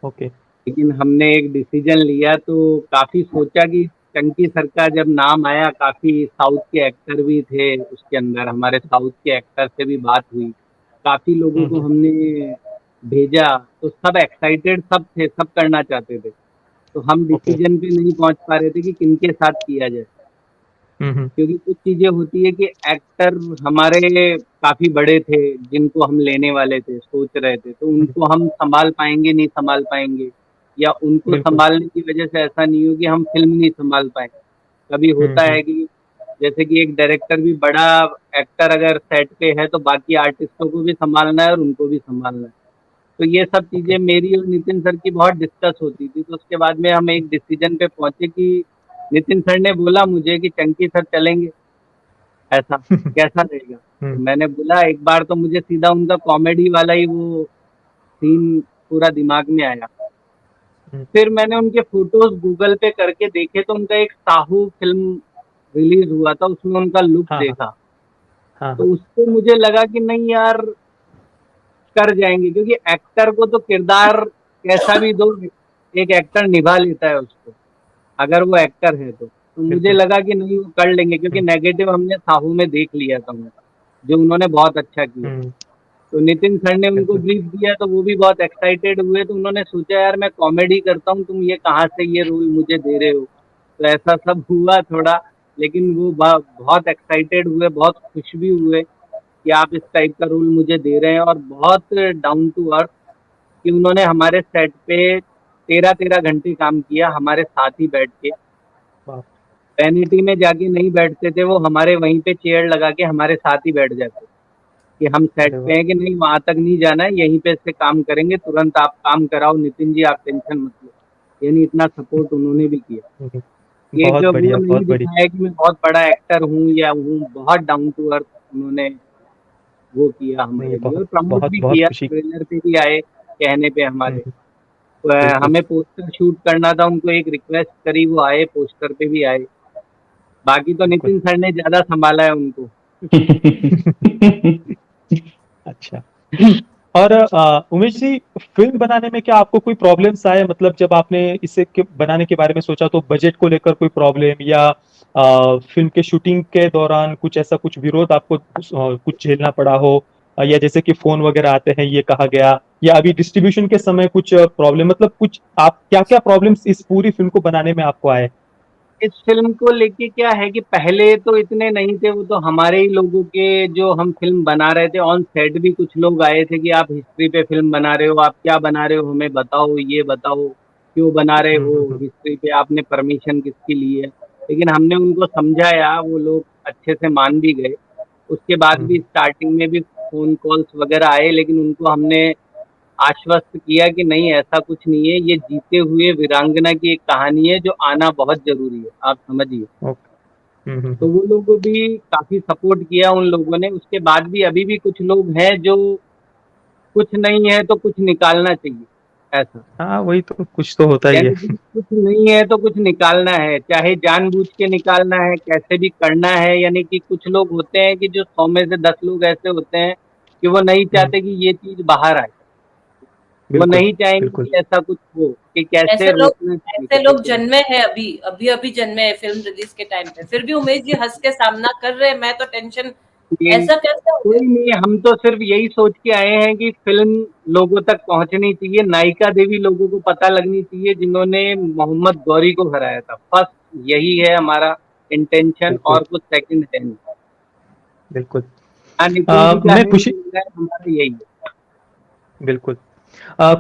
ओके। लेकिन हमने एक डिसीजन लिया, तो काफ़ी सोचा कि चंकी सर का जब नाम आया, काफ़ी साउथ के एक्टर भी थे उसके अंदर, हमारे साउथ के एक्टर से भी बात हुई, काफ़ी लोगों को हम्म। हमने भेजा, तो सब एक्साइटेड सब थे, सब करना चाहते थे। तो हम ओके। डिसीजन पे नहीं पहुंच पा रहे थे कि किनके साथ किया जाए, हम्म। क्योंकि कुछ चीज़ें होती है कि एक्टर हमारे काफ़ी बड़े थे जिनको हम लेने वाले थे, सोच रहे थे, तो हम्म। उनको हम सँभाल पाएँगे, नहीं सँभाल पाएँगे, या उनको बिल्कुल। सँभालने की वजह से ऐसा नहीं हो कि हम फ़िल्म नहीं सँभाल पाएँ। कभी होता हम्म। है कि जैसे कि एक डायरेक्टर भी, बड़ा एक्टर अगर सेट पे है तो बाकी आर्टिस्टों को भी सँभालना है और उनको भी सँभालना है। तो ये सब चीज़ें ओके। मेरी और नितिन सर की बहुत डिस्कस होती थी, तो उसके बाद में हम एक डिसीजन पे पहुँचे कि नितिन सर ने बोला मुझे कि चंकी सर चलेंगे, ऐसा कैसा रहेगा? तो हम्म। मैंने बोला, एक बार तो मुझे सीधा उनका कॉमेडी वाला ही वो सीन पूरा दिमाग में आया। हम्म। फिर मैंने उनके फ़ोटोज़ गूगल पे करके देखे, तो उनका एक साहू फ़िल्म रिलीज़ हुआ था, उसमें उनका लुक हाँ हाँ देखा, हाँ तो हाँ। उससे मुझे लगा कि नहीं यार, कर जाएँगे, क्योंकि एक्टर को तो किरदार कैसा भी दो, एक एक्टर निभा लेता है उसको, अगर वो एक्टर है तो मुझे बिल्कुल। लगा कि नहीं वो कर लेंगे, क्योंकि नेगेटिव हमने साहू में देख लिया था उनका, जो उन्होंने बहुत अच्छा किया। तो नितिन सर ने उनको बिल्कुल। ब्रीफ दिया तो वो भी बहुत एक्साइटेड हुए, तो उन्होंने सोचा यार मैं कॉमेडी करता हूँ, तुम ये कहाँ से ये रोल मुझे दे रहे हो। तो ऐसा सब हुआ थोड़ा, लेकिन वो बहुत एक्साइटेड हुए, बहुत खुश भी हुए कि आप इस टाइप का रोल मुझे दे रहे हैं, और बहुत डाउन टू अर्थ कि उन्होंने हमारे सेट पे 13-13 घंटे काम किया हमारे साथ ही बैठ के। वाह! वैनिटी में जाके नहीं बैठते थे वो, हमारे वहीं पे चेयर लगा के हमारे साथ ही बैठ जाते कि हम सेट अरे पे वाह! हैं कि नहीं वहां तक नहीं जाना है, यहीं पे से काम करेंगे, तुरंत आप काम कराओ नितिन जी, आप टेंशन मत लो। यानी इतना सपोर्ट उन्होंने भी किया। हुँ, एक बहुत वो बढ़िया, नहीं बहुत बढ़िया। दिखाया कि मैं बहुत बड़ा एक्टर हूँ या हूँ, बहुत डाउन टू अर्थ उन्होंने वो किया नहीं, हमारे लिए, और बहुत प्रमोट बहुत भी बहुत किया, खुशी। ट्रेलर पे भी आए कहने पे हुँ, हमारे। हुँ, तो बिल्कुल। हमें पोस्टर शूट करना था, उनको एक रिक्वेस्ट करी, वो आए, पोस्टर पे भी आए। बाकी तो बिल्कुल। नितिन सर ने ज्यादा संभाला है उनको। अच्छा। और उमेश जी, फ़िल्म बनाने में क्या आपको कोई प्रॉब्लम्स आए? मतलब जब आपने इसे बनाने के बारे में सोचा, तो बजट को लेकर कोई प्रॉब्लम, या फ़िल्म के शूटिंग के दौरान कुछ ऐसा कुछ विरोध आपको कुछ झेलना पड़ा हो? या जैसे कि फ़ोन वगैरह आते हैं ये कहा गया, या अभी डिस्ट्रीब्यूशन के समय कुछ प्रॉब्लम, मतलब कुछ आप क्या-क्या प्रॉब्लम्स इस पूरी फ़िल्म को बनाने में आपको आए? इस फ़िल्म को लेके क्या है कि पहले तो इतने नहीं थे, वो तो हमारे ही लोगों के जो हम फ़िल्म बना रहे थे, ऑन सेट भी कुछ लोग आए थे कि आप हिस्ट्री पे फ़िल्म बना रहे हो, आप क्या बना रहे हो, हमें बताओ, ये बताओ, क्यों बना रहे हुँ, हो हुँ, हुँ। हिस्ट्री पे, आपने परमिशन किसकी ली है? लेकिन हमने उनको समझाया, वो लोग अच्छे से मान भी गए। उसके बाद हुँ, भी स्टार्टिंग में भी फ़ोन कॉल्स वगैरह आए, लेकिन उनको हमने आश्वस्त किया कि नहीं ऐसा कुछ नहीं है, ये जीते हुए वीरांगना की एक कहानी है जो आना बहुत ज़रूरी है, आप समझिए। ओके। हुँ, हुँ, तो हुँ। वो लोगों भी काफ़ी सपोर्ट किया उन लोगों ने। उसके बाद भी अभी भी कुछ लोग हैं जो कुछ नहीं है तो कुछ निकालना चाहिए, ऐसा। हाँ, वही तो, कुछ तो होता ही है। यानी कि कुछ नहीं है तो कुछ निकालना है, चाहे जानबूझ के निकालना है, कैसे भी करना है। यानी कि कुछ लोग होते हैं कि जो 100 में से 10 लोग ऐसे होते हैं कि वो नहीं हुँ, चाहते कि ये चीज़ बाहर आए। वो बिल्कुल, नहीं चाहेंगे बिल्कुल। कि ऐसा कुछ हो, कि ऐसे कैसे लोग रोकना चाहिए ऐसे किसी लोग को भी। जन्मे हैं, अभी जन्मे हैं फिल्म रिलीज के टाइम पे, फिर भी उमेश जी हंस के सामना कर रहे हैं। मैं तो टेंशन, ये ऐसा कैसे हो कोई गया? नहीं, हम तो सिर्फ यही सोच के आए हैं कि फ़िल्म लोगों तक पहुँचनी चाहिए, नायिका देवी लोगों को पता लगनी चाहिए जिन्होंने मोहम्मद गौरी को हराया था। बस यही है हमारा इंटेंशन, बिल्कुल, और कुछ सेकंड है नहीं। बिल्कुल। हाँ, नितिन जी का मैं है, खुशी हमारा यही है। बिल्कुल।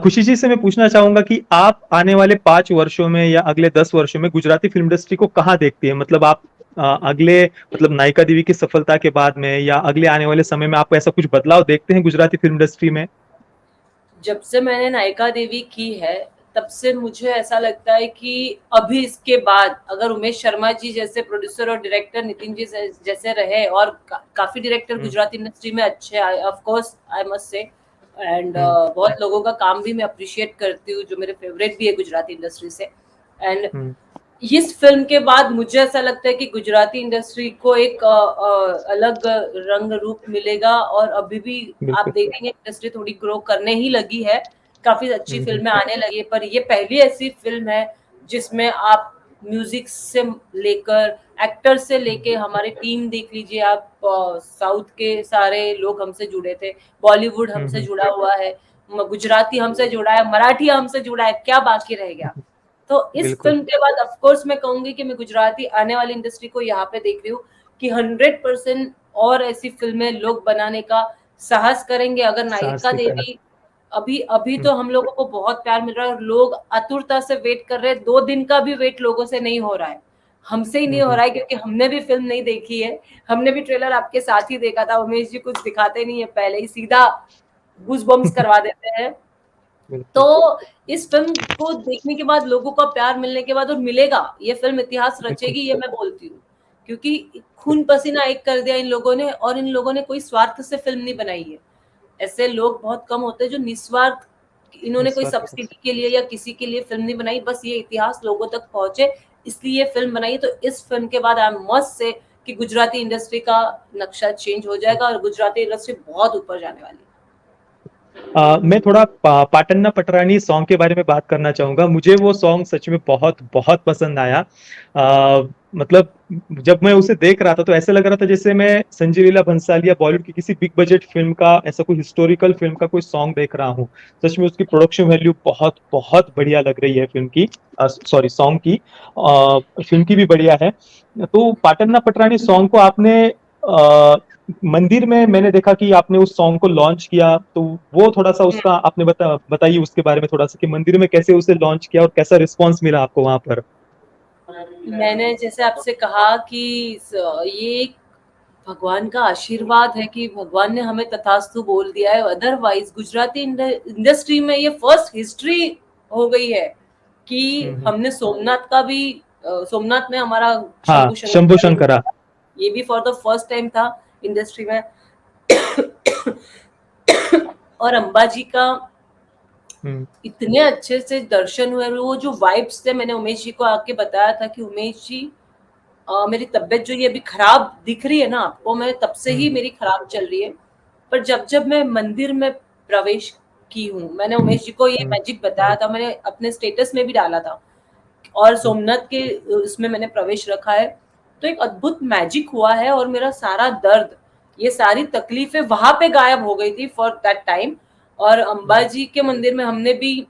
खुशी जी से मैं पूछना चाहूँगा कि आप आने वाले 5 वर्षों में या अगले 10 वर्षों में गुजराती फ़िल्म इंडस्ट्री को कहाँ देखती हैं? मतलब आप अगले, मतलब नायिका देवी की सफलता के बाद में, या अगले आने वाले समय में आप ऐसा कुछ बदलाव देखते हैं गुजराती फ़िल्म इंडस्ट्री में? जब से मैंने नायिका देवी की है, तब से मुझे ऐसा लगता है कि अभी इसके बाद अगर उमेश शर्मा जी जैसे प्रोड्यूसर और डायरेक्टर नितिन जी जैसे रहे, और काफ़ी डायरेक्टर हुँ, गुजराती इंडस्ट्री में अच्छे आए, of course I must say, and hmm, बहुत लोगों का काम भी मैं अप्रिशिएट करती हूँ जो मेरे फेवरेट भी है गुजराती इंडस्ट्री से। एंड हुँ, इस फिल्म के बाद मुझे ऐसा लगता है कि गुजराती इंडस्ट्री को एक अलग रंग रूप मिलेगा, और अभी भी आप बिल्कुल। देखेंगे इंडस्ट्री थोड़ी ग्रो करने ही लगी है, काफी अच्छी हुँ, हुँ, फिल्में आने लगी है, पर ये पहली ऐसी फिल्म है जिसमें आप म्यूजिक से लेकर, एक्टर से लेके, हमारी टीम देख लीजिए आप, साउथ के सारे लोग हमसे जुड़े थे, बॉलीवुड हुँ, हमसे हुँ, जुड़ा हुआ है, गुजराती हमसे जुड़ा है, मराठी हमसे जुड़ा है, क्या बाकी रह गया? तो इस बिल्कुल, फिल्म के बाद ऑफ कोर्स मैं कहूंगी कि मैं गुजराती आने वाली इंडस्ट्री को यहाँ पे देख रही हूँ कि 100% और ऐसी फिल्में लोग बनाने का साहस करेंगे। अगर साहस नायिका दिखाया। देवी, अभी अभी हुँ, तो हम लोगों को बहुत प्यार मिल रहा है और लोग आतुरता से वेट कर रहे हैं, 2 दिन का भी वेट लोगों से नहीं हो रहा है, हमसे ही नहीं हुँ, हो हुँ, रहा है, क्योंकि हमने भी फिल्म नहीं देखी है, हमने भी ट्रेलर आपके साथ ही देखा था। उमेश जी कुछ दिखाते नहीं है, पहले ही सीधा गूज बम्स करवा देते हैं। तो बिल्कुल, इस फिल्म को देखने के बाद, लोगों का प्यार मिलने के बाद, और मिलेगा, ये फिल्म इतिहास बिल्कुल, रचेगी, ये मैं बोलती हूँ, क्योंकि खून पसीना एक कर दिया इन लोगों ने, और इन लोगों ने कोई स्वार्थ से फिल्म नहीं बनाई है। ऐसे लोग बहुत कम होते हैं जो निस्वार्थ, इन्होंने कोई निस्वार्थ रूप से। सब्सिडी के लिए या किसी के लिए फिल्म नहीं बनाई, बस ये इतिहास लोगों तक पहुंचे इसलिए फिल्म बनाई। तो इस फिल्म के बाद आई एम मस्ट से कि गुजराती इंडस्ट्री का नक्शा चेंज हो जाएगा और गुजराती इंडस्ट्री बहुत ऊपर जाने वाली है। मैं थोड़ा पाटन्ना पटरानी सॉन्ग के बारे में बात करना चाहूंगा। मुझे वो सॉन्ग सच में बहुत बहुत पसंद आया। मतलब जब मैं उसे देख रहा था तो ऐसे लग रहा था जैसे मैं संजय लीला भंसाली या बॉलीवुड की किसी बिग बजट फिल्म का, ऐसा कोई हिस्टोरिकल फिल्म का कोई सॉन्ग देख रहा हूँ। सच में उसकी प्रोडक्शन वैल्यू बहुत बहुत बढ़िया लग रही है फिल्म की, सॉरी सॉन्ग की। फिल्म की भी बढ़िया है। तो पाटन्ना पटरानी सॉन्ग को आपने मंदिर में, मैंने देखा कि आपने उस सॉन्ग को लॉन्च किया, तो वो थोड़ा सा उसका आपने बताइए उसके बारे में थोड़ा सा, कि मंदिर में कैसे उसे लॉन्च किया और कैसा रिस्पॉन्स मिला आपको वहां पर। मैंने जैसे आपसे कहा कि ये एक भगवान का आशीर्वाद है कि भगवान ने हमें तथास्तु बोल दिया है। अदरवाइज गुजराती इंडस्ट्री में ये फर्स्ट हिस्ट्री हो गई है कि हमने सोमनाथ का भी सोमनाथ में हमारा हाँ, शंभू शंकरा। ये भी फॉर द फर्स्ट टाइम था इंडस्ट्री में। और अंबाजी का इतने अच्छे से दर्शन हुए। वो जो वाइब्स थे, मैंने उमेश जी को आके बताया था कि उमेश जी मेरी तबीयत जो ये अभी खराब दिख रही है ना आपको, मैं तब से ही मेरी खराब चल रही है, पर जब जब मैं मंदिर में प्रवेश की हूँ, मैंने उमेश जी को ये मैजिक बताया था, मैंने अपने स्टेटस में भी डाला था, और सोमनाथ के उसमें मैंने प्रवेश रखा है, तो एक अद्भुत मैजिक हुआ है और मेरा सारा दर्द, ये सारी तकलीफें वहां पे गायब हो गई थी फॉर दैट टाइम। और अंबाजी के मंदिर में हमने भी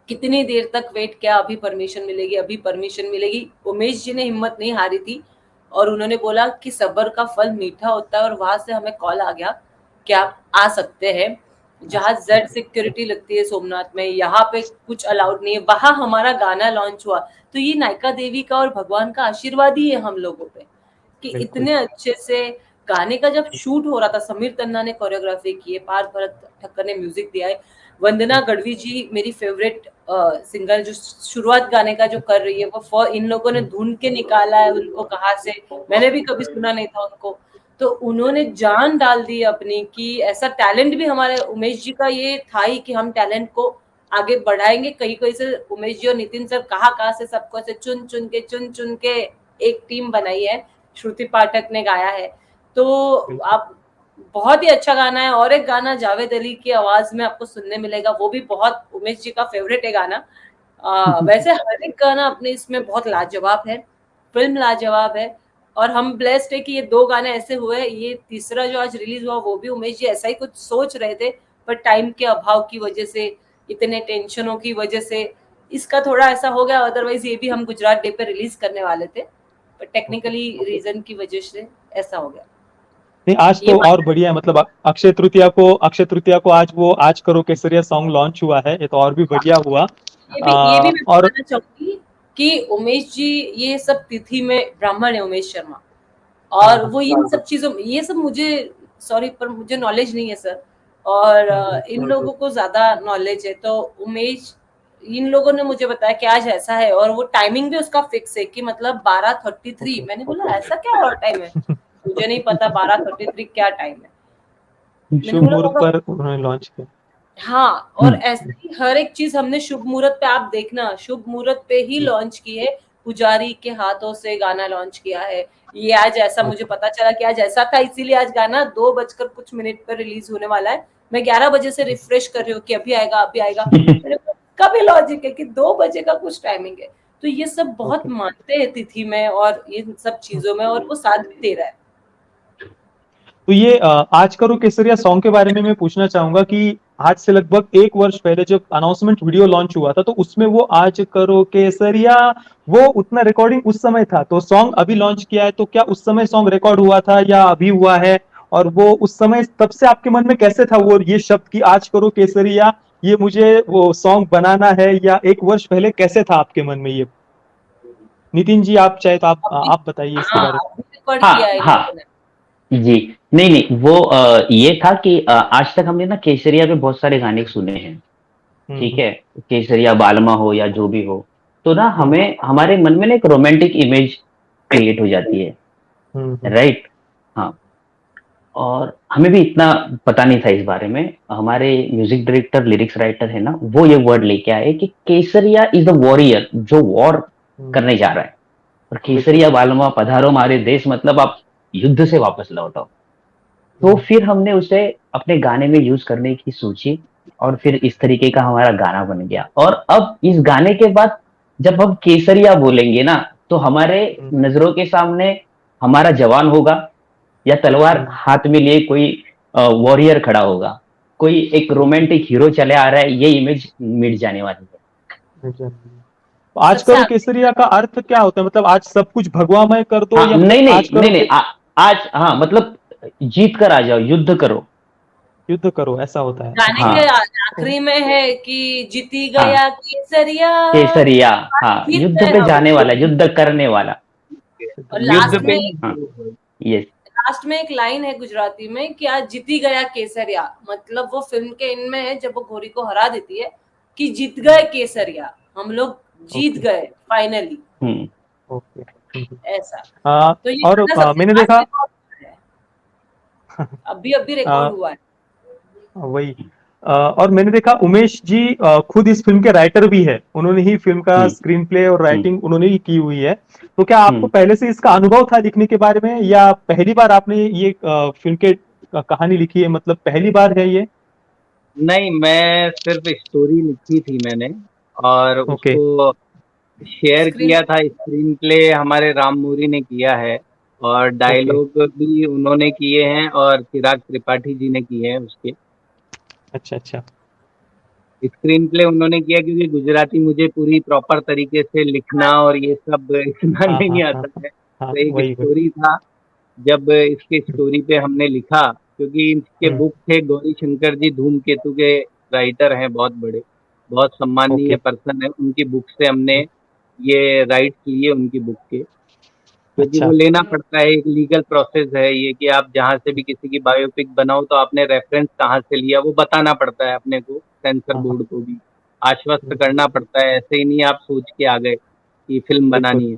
कितनी देर तक वेट किया, अभी परमिशन मिलेगी, अभी परमिशन मिलेगी। उमेश जी ने हिम्मत नहीं हारी थी और उन्होंने बोला कि सब्र का फल मीठा होता है, और वहां से हमें कॉल आ गया कि आप आ सकते हैं। जहाँ जेड सिक्योरिटी लगती है सोमनाथ में, यहाँ पे कुछ अलाउड नहीं है, वहां हमारा गाना लॉन्च हुआ। तो ये नायका देवी का और भगवान का आशीर्वाद ही है हम लोगों पे कि इतने अच्छे से गाने का जब शूट हो रहा था, समीर तन्ना ने कोरियोग्राफी की है, पार्थ भरत ठक्कर ने म्यूजिक दिया है, वंदना गढ़वी जी मेरी फेवरेट सिंगर जो शुरुआत गाने का जो कर रही है, वो इन लोगों ने ढूंढ के निकाला है उनको, कहाँ से, मैंने भी कभी सुना नहीं था उनको, तो उन्होंने जान डाल दी अपनी कि ऐसा टैलेंट भी हमारे उमेश जी का ये था ही कि हम टैलेंट को आगे बढ़ाएंगे। कहीं कहीं से उमेश जी और नितिन सर कहाँ से सबको से चुन चुन के एक टीम बनाई है। श्रुति पाठक ने गाया है, तो आप बहुत ही अच्छा गाना है। और एक गाना जावेद अली की आवाज में आपको सुनने मिलेगा, वो भी बहुत उमेश जी का फेवरेट है गाना। वैसे हर एक गाना अपने इसमें बहुत लाजवाब है, फिल्म लाजवाब है, और हम ब्लेस्ड है कि ये 2 गाने ऐसे हुए। ये तीसरा जो आज रिलीज हुआ वो भी उमेश जी ऐसा ही कुछ सोच रहे थे, पर टाइम के अभाव की वजह से, इतने टेंशनों की वजह से इसका थोड़ा ऐसा हो गया। अदरवाइज ये भी हम गुजरात डे पे रिलीज करने वाले थे, पर टेक्निकली रीजन की वजह से ऐसा हो गया। नहीं, आज तो और बढ़िया है। मतलब अक्षय तृतीया को आज वो आज करो केसरिया सॉन्ग लॉन्च हुआ है, ये तो और भी बढ़िया हुआ। ये भी मैं और बताना चाहूंगी कि उमेश जी ये सब तिथि में ब्राह्मण है, उमेश शर्मा, और वो इन सब चीजों, ये सब मुझे सॉरी पर मुझे नॉलेज नहीं है सर, और इन लोगों को ज्यादा नॉलेज है। तो उमेश, इन लोगों ने मुझे बताया कि आज ऐसा है, और वो टाइमिंग भी उसका फिक्स है कि मतलब 12:33। मैंने बोला ऐसा क्या और टाइम है, मुझे नहीं पता 12:33 क्या टाइम है। शुभ मुहूर्त पर उन्होंने लॉन्च किया। हाँ, और ऐसे ही हर एक चीज हमने शुभ मुहूर्त पे, आप देखना शुभ मुहूर्त पे ही लॉन्च की है। पुजारी के हाथों से गाना लॉन्च किया है। ये आज ऐसा मुझे पता चला कि आज ऐसा था, इसीलिए आज गाना 2 बजकर कुछ मिनट पर रिलीज होने वाला है। मैं 11 बजे से रिफ्रेश कर रही हूँ कि अभी आएगा अभी आएगा। कभी लॉजिक है कि 2 बजे का कुछ टाइमिंग है। तो ये सब बहुत मानते हैं तिथि में और इन सब चीजों में, और वो साथ भी दे रहा है। तो ये आज करो केसरिया सॉन्ग के बारे में मैं पूछना चाहूंगा कि आज से लगभग 1 वर्ष पहले जब अनाउंसमेंट वीडियो लॉन्च हुआ था, तो उसमें वो आज करो केसरिया, वो उतना रिकॉर्डिंग उस समय था। तो सॉन्ग अभी लॉन्च किया है, तो क्या उस समय सॉन्ग रिकॉर्ड हुआ था या अभी हुआ है? और वो उस समय तब से आपके मन में कैसे था वो ये शब्द कि आज करो केसरिया, ये मुझे वो सॉन्ग बनाना है, या 1 वर्ष पहले कैसे था आपके मन में ये? नितिन जी, आप चाहे तो आप बताइए इसके बारे में। रिकॉर्ड किया है हाँ जी, नहीं वो ये था कि आज तक हमने ना केसरिया पे बहुत सारे गाने सुने हैं, ठीक है, केसरिया बालमा हो या जो भी हो, तो ना हमें हमारे मन में ना एक रोमांटिक इमेज क्रिएट हो जाती है, राइट। हाँ, और हमें भी इतना पता नहीं था इस बारे में। हमारे म्यूजिक डायरेक्टर, लिरिक्स राइटर है ना, वो ये वर्ड लेके आए कि केसरिया इज द वॉरियर, जो वॉर करने जा रहा है, और केसरिया बालमा पधारो हमारे देश, मतलब आप युद्ध से वापस लौटाओ। तो फिर हमने उसे अपने गाने में यूज़ करने की सोची और फिर इस तरीके का हमारा गाना बन गया। और अब इस गाने के बाद जब हम केसरिया बोलेंगे ना, तो हमारे नज़रों के सामने हमारा जवान होगा या तलवार हाथ में लिए कोई वॉरियर खड़ा होगा। कोई एक रोमांटिक हीरो चले आ रहा है, ये इमेज मिट जाने वाली है। आज सबसे करो आखिरी केसरिया का अर्थ क्या होता है? मतलब आज सब कुछ भगवामय कर दो, हाँ, या मतलब आज करो नहीं, आज हाँ, मतलब जीत कर आ जाओ, युद्ध करो। युद्ध करो, ऐसा होता है? गाने हाँ, के आखिरी में है कि जीती हाँ, गया केसरिया, केसरिया, हाँ, जीत युद्ध गए पे हम। जाने वाला, युद्ध करने वाला। और युद्ध पे हाँ, यस। लास्ट में एक लाइन है गुजराती में कि आज जीती गया केसरिया, मतलब वो फिल्म के इनमें है जब वो घोड़ी को हरा देती है कि जीत गए केसरिया, हम लोग जीत ओके। गए फाइनली, हम्म। ओके। ऐसा। आ, तो ये और गाना सबसे मैंने लास्ट देखा रिकॉर्ड है, अभी रिकॉर्ड हुआ है। वही और मैंने देखा उमेश जी खुद इस फिल्म के राइटर भी है, उन्होंने ही फिल्म का हम्म। स्क्रीन प्ले और हम्म। राइटिंग उन्होंने ही की हुई है। तो क्या आपको हम्म। पहले से इसका अनुभव था लिखने के बारे में, या पहली बार आपने ये फिल्म के कहानी लिखी है, मतलब पहली बार है ये? नहीं, मैं सिर्फ स्टोरी लिखी थी मैंने, और ओके। उसको शेयर स्क्रीन किया था। स्क्रीन प्ले हमारे राम मूरी ने किया है, और ओके। डायलॉग भी उन्होंने किए हैं, और चिराग त्रिपाठी जी ने किए हैं उसके। अच्छा अच्छा। स्क्रीन प्ले उन्होंने किया, क्योंकि गुजराती मुझे पूरी प्रॉपर तरीके से लिखना और ये सब इतना हाँ हाँ नहीं हाँ आता हाँ है। हाँ, तो एक वही वही। स्टोरी था, जब इसके स्टोरी पे हमने लिखा, क्योंकि इनके हम्म। बुक थे, गौरी शंकर जी धूमकेतु के राइटर हैं, बहुत बड़े, बहुत सम्मानीय ओके। पर्सन है। उनकी बुक से हमने ये राइट्स लिए उनकी बुक के, क्योंकि वो अच्छा। लेना पड़ता है, एक लीगल प्रोसेस है ये, कि आप जहाँ से भी किसी की बायोपिक बनाओ तो आपने रेफरेंस कहाँ से लिया वो बताना पड़ता है अपने को, सेंसर हाँ हाँ। बोर्ड को भी आश्वस्त करना पड़ता है। ऐसे ही नहीं आप सोच के आ गए कि फिल्म बिल्कुल। बनानी है,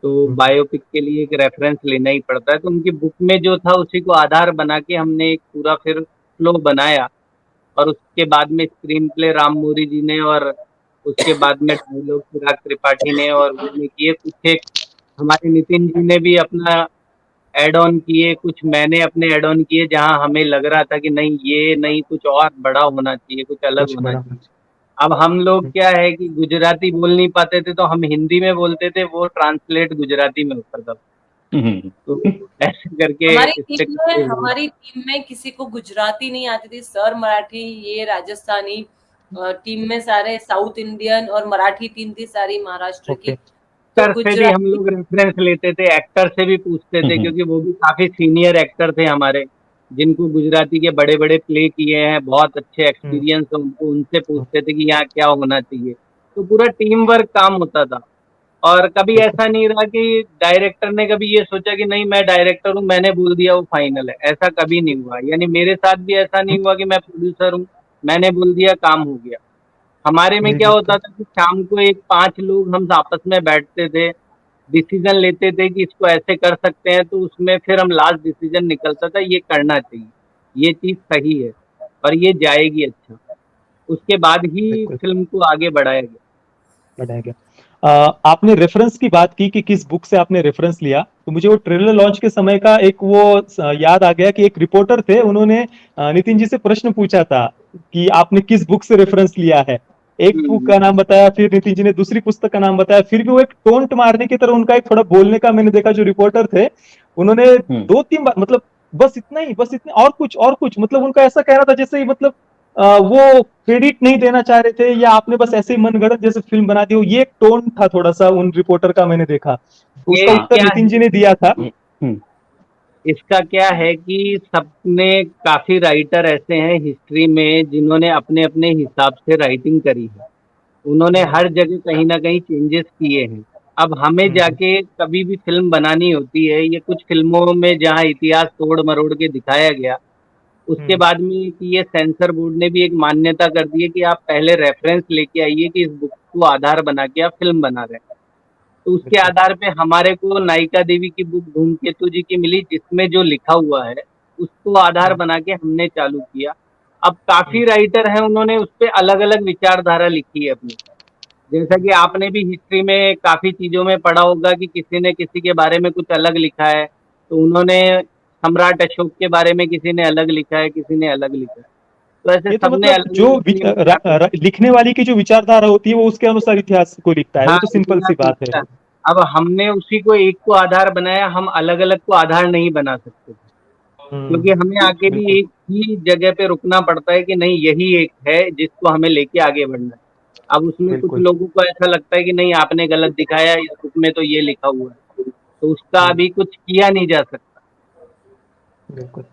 तो बायोपिक के लिए एक रेफरेंस लेना ही पड़ता है। तो उनकी बुक में जो था उसी को आधार बना के हमने एक पूरा फिर फ्लो बनाया, और उसके बाद में स्क्रीन प्ले राम मूरी जी ने, और उसके बाद में डायलॉग चिराग त्रिपाठी ने, और वो ने किए कुछ, एक हमारे नितिन जी ने भी अपना ऐड ऑन किए, कुछ मैंने अपने ऐड ऑन किए, जहाँ हमें लग रहा था कि नहीं, ये नहीं, कुछ और बड़ा होना चाहिए, कुछ अलग कुछ होना बड़ा। चाहिए। अब हम लोग क्या है कि गुजराती बोल नहीं पाते थे, तो हम हिंदी में बोलते थे, वो ट्रांसलेट गुजराती में होता था। हम्म। तो ऐसे करके इस पे करते हुए हमारी टीम में किसी को गुजराती नहीं आती थी, सर मराठी, ये राजस्थानी, टीम में सारे साउथ इंडियन, और मराठी टीम थी सारी महाराष्ट्र की। ओके। तो एक्टर से भी हम गुजराती लोग रेफरेंस लेते थे, एक्टर से भी पूछते थे, क्योंकि वो भी काफी सीनियर एक्टर थे हमारे, जिनको गुजराती के बड़े बड़े प्ले किए हैं, बहुत अच्छे एक्सपीरियंस है उनको, उनसे पूछते थे कि यहाँ क्या होना चाहिए। तो पूरा टीम वर्क काम होता था। और कभी बिल्कुल। ऐसा नहीं रहा कि डायरेक्टर ने कभी ये सोचा कि नहीं, मैं डायरेक्टर हूँ, मैंने बोल दिया वो फाइनल है, ऐसा कभी नहीं हुआ। यानी मेरे साथ भी ऐसा नहीं हुआ कि मैं प्रोड्यूसर हूँ, मैंने बोल दिया काम हो गया। हमारे में नहीं क्या बिल्कुल। होता था कि शाम को एक 5 लोग हम आपस में बैठते थे, डिसीजन लेते थे कि इसको ऐसे कर सकते हैं, तो उसमें फिर हम लास्ट डिसीजन निकलता था ये करना चाहिए, ये चीज़ सही है और ये जाएगी अच्छा। उसके बाद ही बिल्कुल फिल्म को आगे बढ़ाया गया। बढ़ाया गया। आपने रेफरेंस की बात की कि किस बुक से आपने रेफरेंस लिया, तो मुझे वो ट्रेलर लॉन्च के समय का एक वो याद आ गया कि एक रिपोर्टर थे, उन्होंने नितिन जी से प्रश्न पूछा था कि आपने किस बुक से रेफरेंस लिया है। एक बुक का नाम बताया, फिर नितिन जी ने दूसरी पुस्तक का नाम बताया, फिर भी वो एक टोंट मारने की तरह उनका एक थोड़ा बोलने का मैंने देखा, जो रिपोर्टर थे उन्होंने 2-3 बार, मतलब बस इतना ही, बस इतना, और कुछ, मतलब उनका ऐसा कहना था जैसे ही, मतलब वो क्रेडिट नहीं देना चाह रहे थे, या आपने बस ऐसे ही मनगढ़ंत जैसे फिल्म बना दी हो, ये एक टोन था थोड़ा सा उन रिपोर्टर का, मैंने देखा। तो उसका ये हाँ। उत्तर क्या नितिन है, जी ने दिया था। इसका क्या है कि सबने, काफी राइटर ऐसे हैं हिस्ट्री में जिन्होंने अपने अपने हिसाब से राइटिंग करी है, उन्होंने हर जगह कहीं ना कहीं चेंजेस किए हैं। अब हमें जाके कभी भी फिल्म बनानी होती है, ये कुछ फिल्मों में जहाँ इतिहास तोड़ मरोड़ के दिखाया गया, उसके बाद में कि ये सेंसर बोर्ड ने भी एक मान्यता कर दी है कि आप पहले रेफरेंस लेके आइए कि इस बुक को आधार बना के आप फिल्म बना रहे हैं। तो उसके बिल्कुल। आधार पे हमारे को नायिका देवी की बुक धूमकेतु जी की मिली, जिसमें जो लिखा हुआ है उसको आधार बना के हमने चालू किया। अब काफी राइटर हैं, उन्होंने उस पर अलग अलग विचारधारा लिखी है अपनी। जैसा कि आपने भी हिस्ट्री में काफी चीजों में पढ़ा होगा कि किसी ने किसी के बारे में कुछ अलग लिखा है, तो उन्होंने सम्राट अशोक के बारे में किसी ने अलग लिखा है, किसी ने अलग लिखा है। तो ऐसे ये तो सबने मतलब अलग जो अलग लिखने वाले की जो विचारधारा होती है वो उसके अनुसार इतिहास को लिखता है, वो हाँ, तो सिंपल सी इतिहास बात लिखता है। है। अब हमने उसी को एक को आधार बनाया, हम अलग अलग को आधार नहीं बना सकते, क्योंकि हमें आगे भी बिल्कुल एक ही जगह पे रुकना पड़ता है कि नहीं यही एक है जिसको हमें लेके आगे बढ़ना है। अब उसमें कुछ बिल्कुल। लोगों को ऐसा लगता है कि नहीं आपने गलत दिखाया, इस बुक में तो ये लिखा हुआ है, तो उसका हम्म, अभी कुछ किया नहीं जा सकता। बिल्कुल।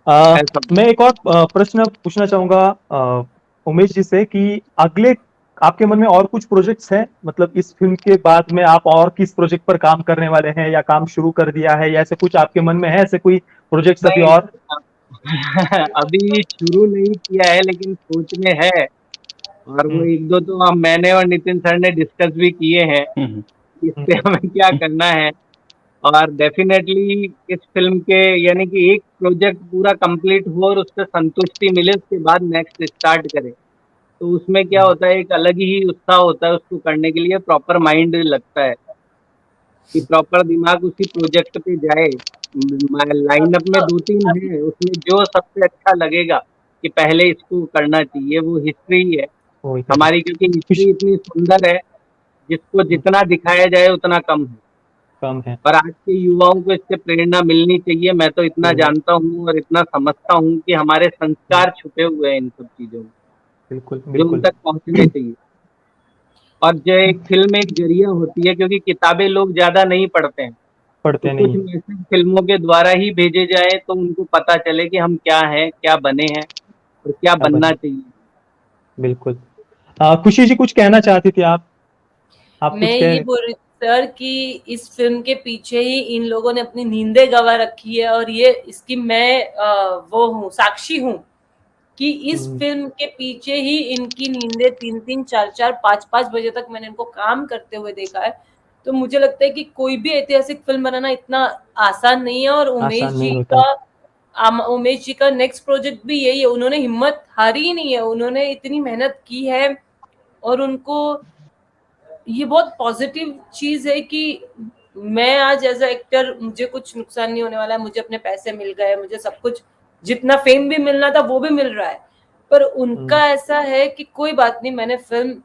ऐसा मैं एक और प्रश्न पूछना चाहूंगा उमेश जी से कि अगले आपके मन में और कुछ प्रोजेक्ट्स हैं, मतलब इस फिल्म के बाद में आप और किस प्रोजेक्ट पर काम करने वाले हैं, या काम शुरू कर दिया है, या ऐसे कुछ आपके मन में है, ऐसे कोई प्रोजेक्ट्स अभी नहीं और? अभी शुरू नहीं किया है, लेकिन सोच में है। और वो हम्म, एक दो तो हम मैंने और नितिन सर ने डिस्कस भी किए हैं हम्म, कि इससे हम्म, हमें क्या करना है। और डेफिनेटली इस फिल्म के यानी कि एक प्रोजेक्ट पूरा कंप्लीट हो और उससे संतुष्टि मिले, उसके बाद नेक्स्ट स्टार्ट करें। तो उसमें क्या हम्म, होता है, एक अलग ही उत्साह होता है उसको करने के लिए, प्रॉपर माइंड लगता है कि प्रॉपर दिमाग उसी प्रोजेक्ट पे जाए। लाइनअप में दो तीन है, उसमें जो सबसे अच्छा लगेगा कि पहले इसको करना चाहिए, वो हिस्ट्री ही है वही करें। हमारी, क्योंकि कुछ हिस्ट्री इतनी सुंदर है, जिसको जितना दिखाया जाए उतना कम है। कम है। और आज के युवाओं को इससे प्रेरणा मिलनी चाहिए। मैं तो इतना प्रेरणा। जानता हूँ और इतना समझता हूँ कि हमारे हम्म, संस्कार छुपे हुए हैं इन सब चीजों में, बिल्कुल जो उन बिल्कुल। तक पहुँचने चाहिए। और जो एक फिल्म एक जरिया होती है, क्योंकि किताबें लोग ज्यादा नहीं पढ़ते हैं, तो पढ़ते कुछ नहीं। मैसेज फिल्मों के द्वारा ही भेजे जाए तो उनको पता चले कि हम क्या हैं, क्या बने हैं और क्या क्या बनना बने। चाहिए। बिल्कुल। खुशी जी कुछ कहना चाहती थी आप मैं कुछ ये कह। बोल रही थी सर कि इस फिल्म के पीछे ही इन लोगों ने अपनी नींदें गंवा रखी है, और ये इसकी मैं वो हूँ, साक्षी हूँ कि इस हम्म, फिल्म के पीछे ही इनकी नींदें 3-3, 4-4, 5-5 बजे तक मैंने इनको काम करते हुए देखा है। तो मुझे लगता है कि कोई भी ऐतिहासिक फिल्म बनाना इतना आसान नहीं है, और आसान नहीं होता। उमेश जी का नेक्स्ट प्रोजेक्ट भी यही है। उन्होंने हिम्मत हारी ही नहीं है, उन्होंने इतनी मेहनत की है, और उनको ये बहुत पॉजिटिव चीज है कि मैं आज एज अ एक्टर, मुझे कुछ नुकसान नहीं होने वाला है, मुझे अपने पैसे मिल गए, मुझे सब कुछ, जितना फेम भी मिलना था वो भी मिल रहा है। पर हम्म, उनका ऐसा है कि कोई बात नहीं, मैंने फिल्म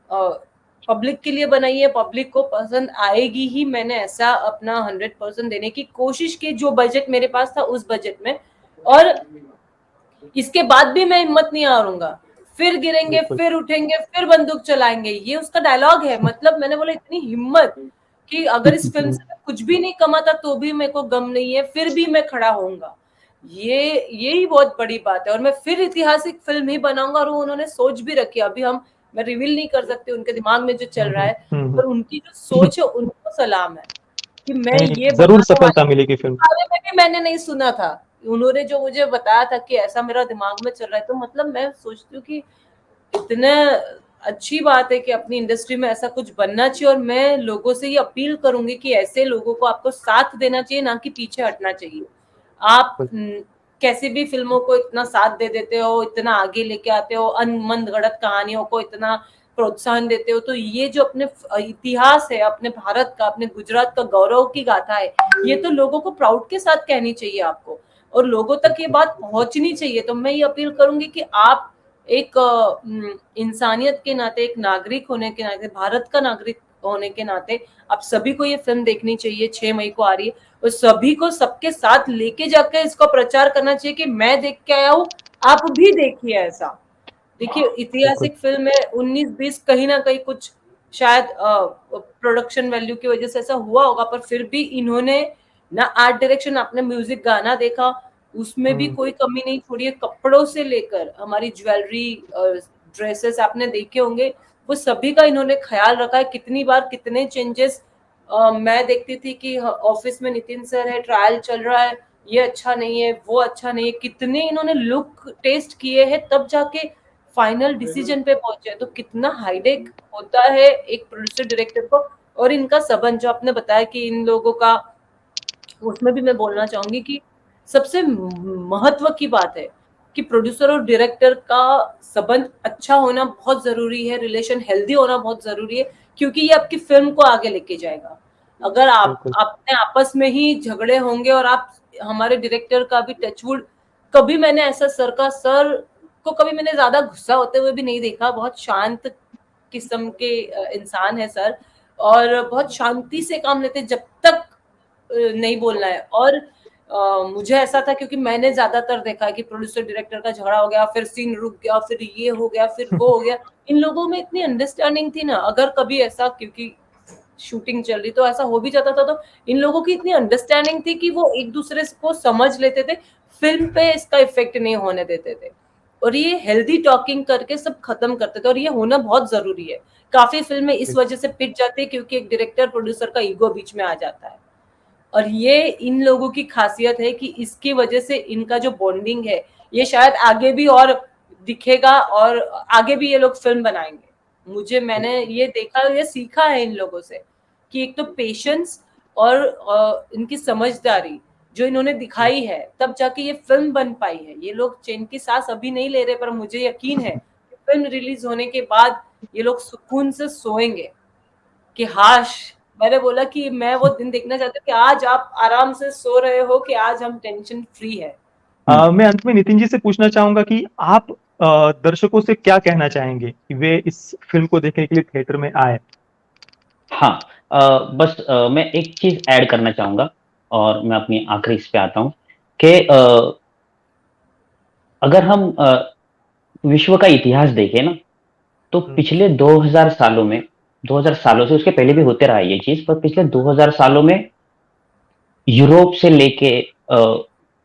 पब्लिक के लिए बनाई है, पब्लिक को पसंद आएगी ही, मैंने ऐसा अपना 100% देने की कोशिश की, जो बजट मेरे पास था उस बजट में। और इसके बाद भी मैं हिम्मत नहीं हारूंगा, फिर गिरेंगे, बिल्कुल। फिर उठेंगे, फिर बंदूक चलाएंगे, ये उसका डायलॉग है। मतलब मैंने बोला इतनी हिम्मत कि अगर इस फिल्म से मैं कुछ भी नहीं कमाता तो भी मेरे को गम नहीं है, फिर भी मैं खड़ा होऊंगा। यही बहुत बड़ी बात है, और मैं फिर ऐतिहासिक फिल्म ही बनाऊंगा, और वो उन्होंने सोच भी रखी है। अभी मैं रिवील नहीं कर सकती उनके दिमाग में जो चल रहा है, पर उनकी जो सोच है उनको सलाम है कि मैं नहीं, ये बना जरूर रहा हूँ। सफलता मिलेगी फिल्म। बारे में भी मैंने नहीं सुना था, उन्होंने जो मुझे बताया था कि ऐसा मेरा दिमाग में चल रहा है, तो मतलब मैं सोचती हूँ कि इतने अच्छी बात है कि अपनी इंडस्ट्री में ऐसा कुछ बनना चाहिए। और मैं लोगों से ये अपील करूंगी कि ऐसे लोगों को आपको साथ देना चाहिए, ना कि पीछे हटना चाहिए। आप कैसे भी फिल्मों को इतना साथ दे देते हो, इतना आगे लेके आते हो, अनमंद गढ़त कहानियों को इतना प्रोत्साहन देते हो, तो ये जो अपने इतिहास है, अपने भारत का, अपने गुजरात का गौरव की गाथा है, ये तो लोगों को प्राउड के साथ कहनी चाहिए आपको, और लोगों तक ये बात पहुंचनी चाहिए। तो मैं ये अपील करूंगी कि आप एक इंसानियत के नाते, एक नागरिक होने के नाते, भारत का नागरिक होने के नाते, आप सभी को ये फिल्म देखनी चाहिए। 6 मई को आ रही है, और सभी को सबके साथ लेके जाकर इसका प्रचार करना चाहिए कि मैं देख के आया हूँ, आप भी देखिए। ऐसा देखिए, बिल्कुल ऐतिहासिक फिल्म है 19-20, कहीं ना कहीं कुछ शायद प्रोडक्शन वैल्यू की वजह से ऐसा हुआ होगा, पर फिर भी इन्होंने ना आर्ट डायरेक्शन, आपने म्यूजिक गाना देखा, उसमें भी कोई कमी नहीं छोड़ी है। कपड़ों से लेकर हमारी ज्वेलरी, ड्रेसेस आपने देखे होंगे, वो सभी का इन्होंने ख्याल रखा है। कितनी बार कितने चेंजेस मैं देखती थी कि ऑफिस में नितिन सर है, ट्रायल चल रहा है, ये अच्छा नहीं है, वो अच्छा नहीं है, कितने इन्होंने लुक टेस्ट किए हैं, तब जाके फाइनल डिसीजन पे पहुंचे। तो कितना हाईटेक होता है एक प्रोड्यूसर डायरेक्टर को। और इनका संबंध जो आपने बताया कि इन लोगों का, उसमें भी मैं बोलना चाहूंगी कि सबसे महत्व की बात है कि प्रोड्यूसर और डायरेक्टर का संबंध अच्छा होना बहुत जरूरी है, रिलेशन हेल्दी होना बहुत जरूरी है, क्योंकि ये आपकी फिल्म को आगे लेके जाएगा। अगर आप बिल्कुल। अपने आपस में ही झगड़े होंगे और आप हमारे डायरेक्टर का भी टचवुड कभी मैंने ऐसा सर को कभी मैंने ज्यादा गुस्सा होते हुए भी नहीं देखा। बहुत शांत किस्म के इंसान है सर, और बहुत शांति से काम लेते जब तक नहीं बोलना है। और मुझे ऐसा था क्योंकि मैंने ज्यादातर देखा है कि प्रोड्यूसर डायरेक्टर का झगड़ा हो गया, फिर सीन रुक गया, फिर ये हो गया, फिर वो हो गया। इन लोगों में इतनी अंडरस्टैंडिंग थी ना, अगर कभी ऐसा, क्योंकि शूटिंग चल रही तो ऐसा हो भी जाता था, तो इन लोगों की इतनी अंडरस्टैंडिंग थी कि वो एक दूसरे को समझ लेते थे, फिल्म पे इसका इफेक्ट नहीं होने देते थे, और ये हेल्दी टॉकिंग करके सब खत्म करते थे। और ये होना बहुत जरूरी है। काफी फिल्में इस वजह से पिट जाती है क्योंकि एक डायरेक्टर प्रोड्यूसर का ईगो बीच में आ जाता है, और ये इन लोगों की खासियत है कि इसकी वजह से इनका जो बॉन्डिंग है ये शायद आगे भी और दिखेगा, और आगे भी ये लोग फिल्म बनाएंगे। मैंने ये देखा, ये सीखा है इन लोगों से कि एक तो पेशेंस और इनकी समझदारी जो इन्होंने दिखाई है, तब जाके ये फिल्म बन पाई है। ये लोग चैन की सांस अभी नहीं ले रहे, पर मुझे यकीन है कि फिल्म रिलीज होने के बाद ये लोग सुकून से सोएंगे कि हाश, मैंने बोला कि मैं वो दिन देखना चाहती हूँ कि आज आप आराम से सो रहे हो, कि आज हम टेंशन फ्री है। मैं अंत में नितिन जी से पूछना चाहूंगा कि आप दर्शकों से क्या कहना चाहेंगे कि वे इस फिल्म को देखने के लिए थिएटर में आए? हाँ, बस मैं एक चीज ऐड करना चाहूंगा और मैं अपनी आखिरी इस पे आता हूँ कि अगर हम विश्व का इतिहास देखें ना, तो पिछले 2000 सालों में, 2000 सालों से, उसके पहले भी होते रहा है ये चीज, पर पिछले 2000 सालों में यूरोप से लेके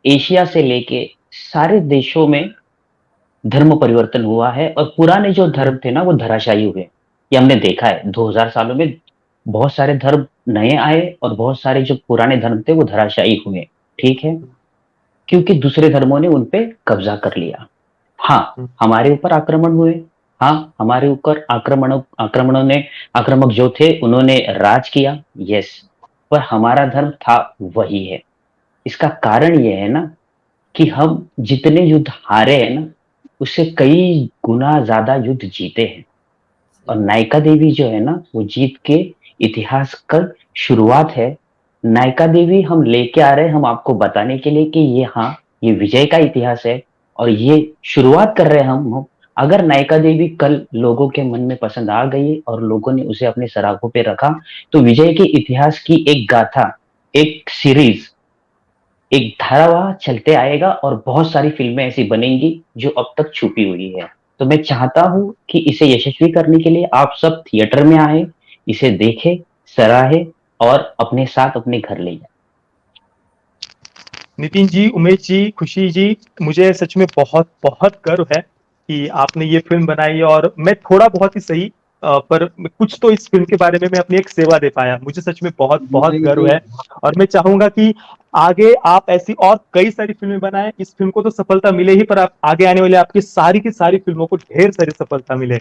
एशिया से लेके सारे देशों में धर्म परिवर्तन हुआ है, और पुराने जो धर्म थे ना वो धराशायी हुए। ये हमने देखा है 2000 सालों में बहुत सारे धर्म नए आए और बहुत सारे जो पुराने धर्म थे वो धराशायी हुए। ठीक है, क्योंकि दूसरे धर्मों ने उन पे कब्जा कर लिया। हाँ, हमारे ऊपर आक्रमण हुए, हाँ हमारे ऊपर आक्रमक जो थे उन्होंने राज किया, यस, पर हमारा धर्म था वही है। इसका कारण यह है ना कि हम जितने युद्ध हारे हैं ना, उससे कई गुना ज्यादा युद्ध जीते हैं। और नायिका देवी जो है ना, वो जीत के इतिहास का शुरुआत है। नायिका देवी हम लेके आ रहे हैं हम आपको बताने के लिए कि ये, हाँ, ये विजय का इतिहास है, और ये शुरुआत कर रहे हैं हम। अगर नायिका देवी कल लोगों के मन में पसंद आ गई और लोगों ने उसे अपने सराखों पे रखा, तो विजय के इतिहास की एक गाथा, एक सीरीज, एक धारावाह चलते आएगा, और बहुत सारी फिल्में ऐसी बनेंगी जो अब तक छुपी हुई है। तो मैं चाहता हूं कि इसे यशस्वी करने के लिए आप सब थिएटर में आए, इसे देखें, सराहे और अपने साथ अपने घर ले जाए। नितिन जी, उमेश जी, खुशी जी, मुझे सच में बहुत बहुत गर्व है कि आपने ये फिल्म बनाई, और मैं थोड़ा बहुत ही सही पर कुछ तो इस फिल्म के बारे में मैं अपनी एक सेवा दे पाया। मुझे सच में बहुत बहुत गर्व है, और मैं चाहूंगा कि आगे आप ऐसी और कई सारी फिल्में बनाएं। इस फिल्म को तो सफलता मिले ही, पर आप आगे आने वाले आपकी सारी की सारी फिल्मों को ढेर सारी सफलता मिले।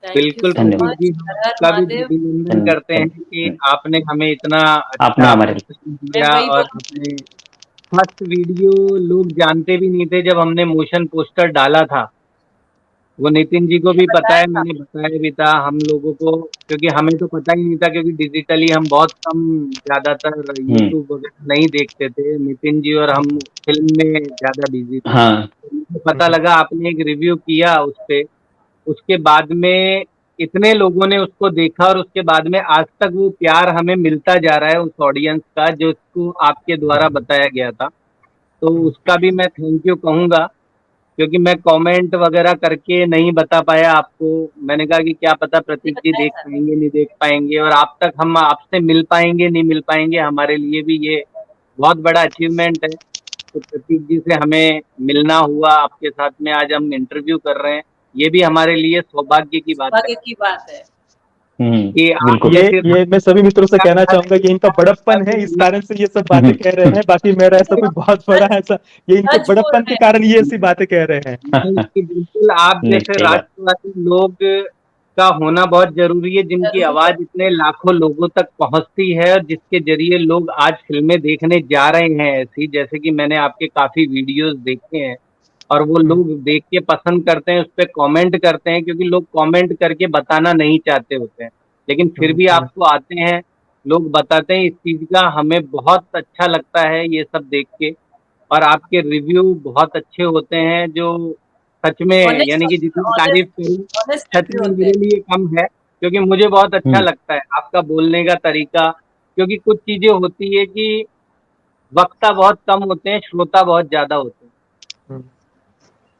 बिल्कुल प्रतीक जी, हम आपका भी अभिनंदन करते हैं कि आपने हमें इतना आपने अच्छा हमारे दिया, और अपने फर्स्ट वीडियो लोग जानते भी नहीं थे जब हमने मोशन पोस्टर डाला था। वो नितिन जी को भी पता है, मैंने बताया भी था हम लोगों को, क्योंकि हमें तो पता ही नहीं था, क्योंकि डिजिटली हम बहुत कम, ज्यादातर यूट्यूब वगैरह नहीं देखते थे। नितिन जी और हम फिल्म में ज्यादा बिजी थे। हाँ, तो पता लगा आपने एक रिव्यू किया उस पे, उसके बाद में इतने लोगों ने उसको देखा, और उसके बाद में आज तक वो प्यार हमें मिलता जा रहा है उस ऑडियंस का, जो इसको आपके द्वारा बताया गया था। तो उसका भी मैं थैंक यू कहूँगा, क्योंकि मैं कमेंट वगैरह करके नहीं बता पाया आपको। मैंने कहा कि क्या पता प्रतीक जी देख पाएंगे नहीं देख पाएंगे, और आप तक हम आपसे मिल पाएंगे नहीं मिल पाएंगे, हमारे लिए भी ये बहुत बड़ा अचीवमेंट है। तो प्रतीक जी से हमें मिलना हुआ, आपके साथ में आज हम इंटरव्यू कर रहे हैं, ये भी हमारे लिए सौभाग्य की बात है। सौभाग्य की बात है कि आप बिल्कुल। ये मैं सभी मित्रों से कहना चाहूंगा कि इनका बड़प्पन है, इस कारण से ये सब बातें कह रहे हैं। बाकी मेरा ऐसा कोई बहुत बड़ा ऐसा, ये इनके बड़प्पन के कारण ये ऐसी बातें कह रहे हैं। कि बिल्कुल आप नहीं, जैसे सही बात। राष्ट्रवादी लोग का होना बहुत जरूरी है, जिनकी आवाज इतने लाखों लोगों तक पहुंचती है, और जिसके जरिए लोग आज फिल्में देखने जा रहे हैं ऐसी, जैसे कि मैंने आपके काफी वीडियोस देखे हैं, और वो लोग देख के पसंद करते हैं, उस पर कमेंट करते हैं, क्योंकि लोग कमेंट करके बताना नहीं चाहते होते हैं, लेकिन फिर भी आपको आते हैं लोग बताते हैं इस चीज का, हमें बहुत अच्छा लगता है ये सब देख के। और आपके रिव्यू बहुत अच्छे होते हैं, जो सच में ऑनेस्ट यानी कि होते हैं, जितनी तारीफ करूं ऑनेस्ट सच रिव्यू में होते मेरे हैं। लिए कम है, क्योंकि मुझे बहुत अच्छा हम्म। लगता है आपका बोलने का तरीका। क्योंकि कुछ चीजें होती है कि वक्ता बहुत कम होते हैं, श्रोता बहुत ज्यादा होते हैं। हम्म,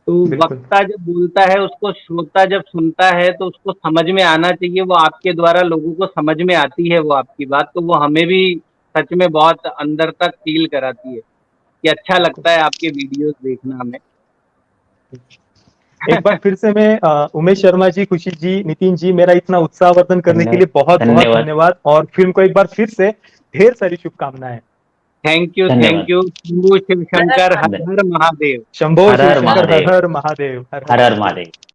तो बिल्कुल। वक्ता जब बोलता है, उसको श्रोता जब सुनता है तो उसको समझ में आना चाहिए, वो आपके द्वारा लोगों को समझ में आती है वो आपकी बात, तो वो हमें भी सच में बहुत अंदर तक फील कराती है कि अच्छा बिल्कुल। लगता है आपके वीडियोस देखना हमें। एक बार फिर से मैं उमेश शर्मा जी, खुशी जी, नितिन जी, मेरा इतना उत्साहवर्धन करने के लिए धन्यवाद। बहुत बहुत धन्यवाद। धन्यवाद, और फिल्म को एक बार फिर से ढेर सारी शुभकामनाएं। थैंक यू, थैंक धन्यवाद। यू। शंभू शिव हर हर शंकर, हर ध- हर महादेव। शंभो हर शिव हर शंकर, हर महादेव। हर महादेव, हर हर हर महादेव। महादेव।